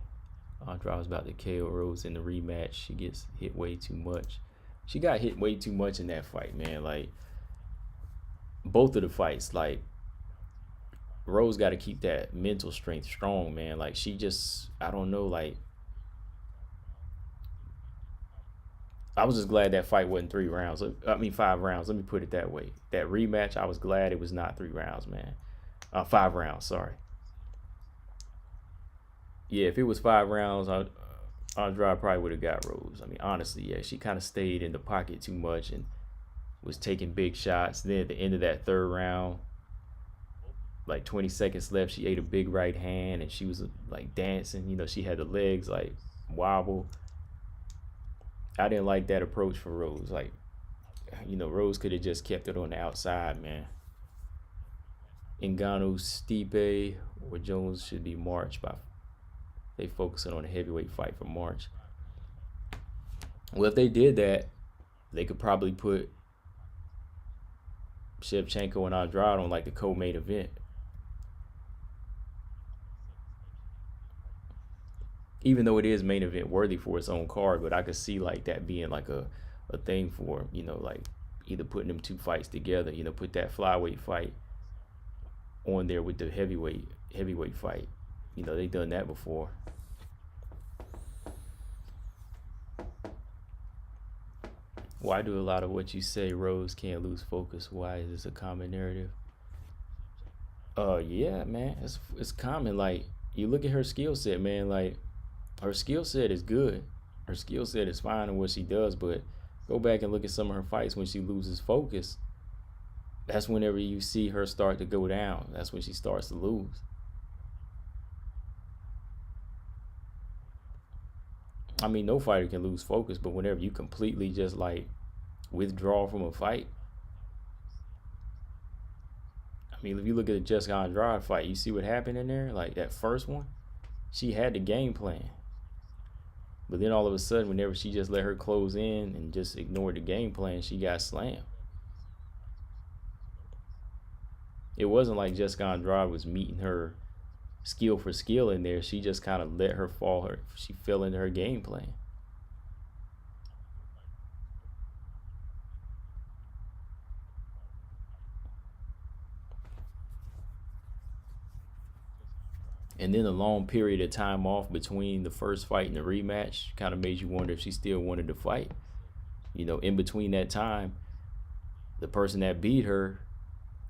Andrade was about to KO Rose in the rematch. She gets hit way too much. She got hit way too much in that fight, man. Like both of the fights, like Rose got to keep that mental strength strong, man. Like she just, I don't know, like I was just glad that fight wasn't 3 rounds. I mean 5 rounds. Let me put it that way. That rematch, I was glad it was not 3 rounds, man. 5 rounds, sorry. Yeah, if it was 5 rounds, Andrade probably would have got Rose. I mean, honestly, yeah, she kind of stayed in the pocket too much and was taking big shots. Then at the end of that 3rd round, like 20 seconds left, she ate a big right hand and she was like dancing. She had the legs like wobble. I didn't like that approach for Rose. Like, Rose could have just kept it on the outside, man. Ngannou, Stipe, or Jones should be March by. They focusing on a heavyweight fight for March. Well, if they did that, they could probably put Shevchenko and Andrade on like the co-main event. Even though it is main event worthy for its own card, but I could see like that being like a thing for like either putting them 2 fights together, put that flyweight fight on there with the heavyweight fight. They done that before. Why do a lot of what you say Rose can't lose focus? Why is this a common narrative? Yeah, man, it's common. Like you look at her skill set, man. Like her skill set is good. Her skill set is fine in what she does, but go back and look at some of her fights when she loses focus. That's whenever you see her start to go down. That's when she starts to lose. I mean, no fighter can lose focus, but whenever you completely just like withdraw from a fight, I mean, if you look at the Jessica Andrade fight, you see what happened in there. Like that first one, she had the game plan, but then all of a sudden, whenever she just let her close in and just ignored the game plan, she got slammed. It wasn't like Jessica Andrade was meeting her skill for skill in there. She just kind of let her fall. She fell into her game plan. And then a long period of time off between the first fight and the rematch kind of made you wonder if she still wanted to fight. In between that time, the person that beat her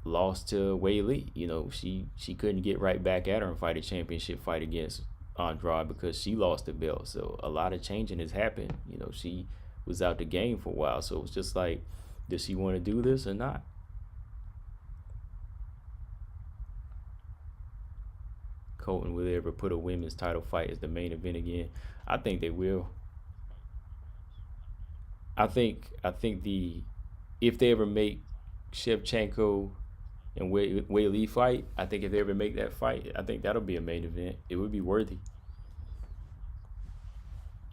lost to Wei Li. She couldn't get right back at her and fight a championship fight against Andrade because she lost the belt. So a lot of changing has happened. She was out the game for a while. So it's just like, does she want to do this or not? Colton, will they ever put a women's title fight as the main event again? I think they will. I think the if they ever make Shevchenko and Wei Lee fight, I think if they ever make that fight, I think that'll be a main event. It would be worthy.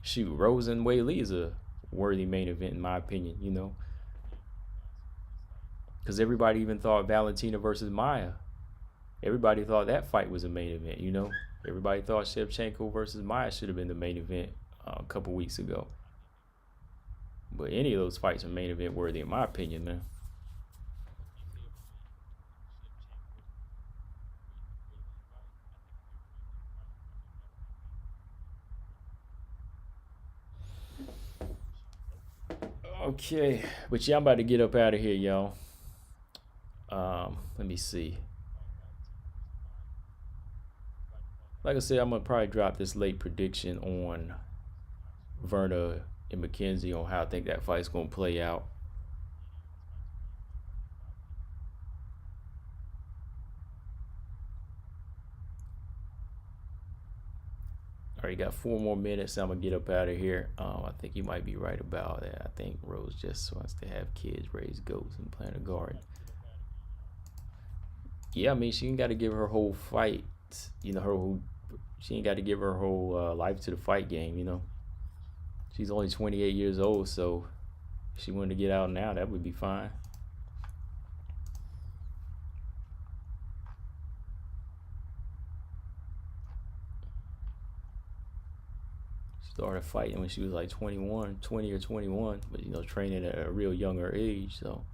Shoot, Rose and Wei Lee is a worthy main event in my opinion, you know. Because everybody even thought Valentina versus Maya. Everybody thought that fight was a main event, you know. Everybody thought Shevchenko versus Maya should have been the main event a couple weeks ago. But any of those fights are main event worthy in my opinion, man. Okay, but yeah, I'm about to get up out of here, y'all. Let me see. Like I said, I'm gonna probably drop this late prediction on Verna and McKenzie on how I think that fight's gonna play out. All right, got 4 more minutes. I'm gonna get up out of here. I think you might be right about that. I think Rose just wants to have kids, raise goats, and plant a garden. Yeah, I mean, she ain't got to give her whole fight. You know, she ain't got to give her whole life to the fight game. You know, she's only 28 years old, so if she wanted to get out now, that would be fine. Started fighting when she was like 20 or 21, but you know, training at a real younger age. So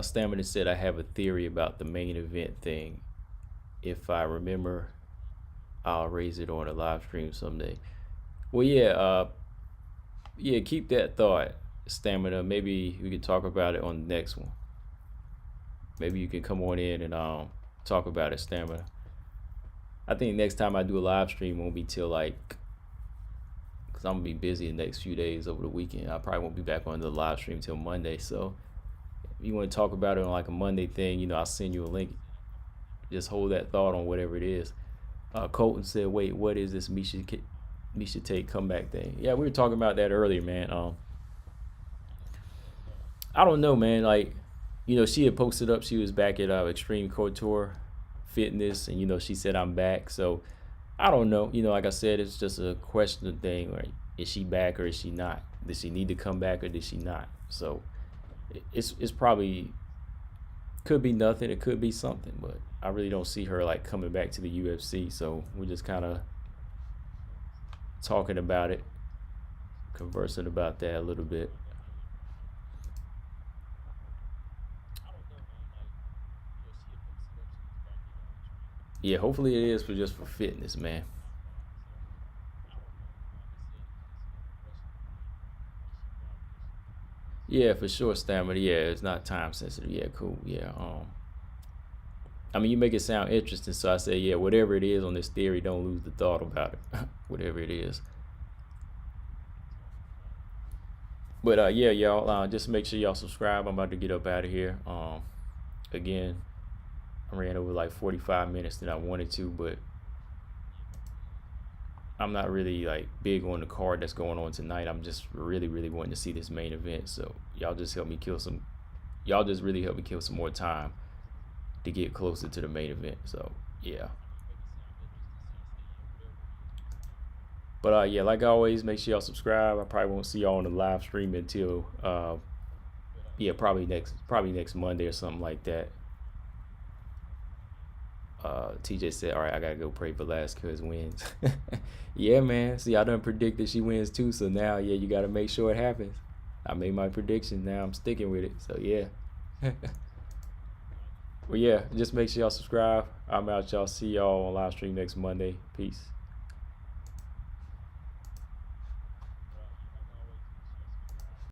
Stamina said I have a theory about the main event thing. If I remember, I'll raise it on a live stream someday. Well, yeah, keep that thought, Stamina. Maybe we could talk about it on the next one. Maybe you can come on in and talk about it, Stamina. I think next time I do a live stream won't be till like, because I'm gonna be busy the next few days over the weekend. I probably won't be back on the live stream till Monday. So if you want to talk about it on like a Monday thing, you know, I'll send you a link. Just hold that thought on whatever it is. Colton said, "Wait, what is this Miesha Tate comeback thing?" Yeah, we were talking about that earlier, man. I don't know, man. Like, you know, she had posted up she was back at Extreme Couture Fitness, and you know, she said I'm back. So I don't know. You know, like I said, it's just a question thing. Right? Is she back or is she not? Does she need to come back or did she not? So it's probably could be nothing. It could be something, but I really don't see her like coming back to the UFC. So we're just kind of talking about it, conversing about that a little bit. Yeah, hopefully it is for just for fitness, man. Yeah, for sure, Stamina. Yeah, it's not time sensitive. Yeah, cool. Yeah. I mean, you make it sound interesting, so I say, yeah, whatever it is on this theory, don't lose the thought about it. Whatever it is. But yeah, y'all, just make sure y'all subscribe. I'm about to get up out of here. Again, I ran over like 45 minutes than I wanted to, but I'm not really like big on the card that's going on tonight. I'm just really, really wanting to see this main event. So y'all just help me kill some. Y'all just really help me kill some more time to get closer to the main event. So yeah. But yeah, like always, make sure y'all subscribe. I probably won't see y'all on the live stream until yeah, probably next Monday or something like that. TJ said, "All right, I gotta go pray Velasquez wins." Yeah, man. See, I done predicted she wins too, so now yeah, you gotta make sure it happens. I made my prediction. Now I'm sticking with it. So yeah. Well, yeah, just make sure y'all subscribe. I'm out, y'all. See y'all on live stream next Monday. Peace.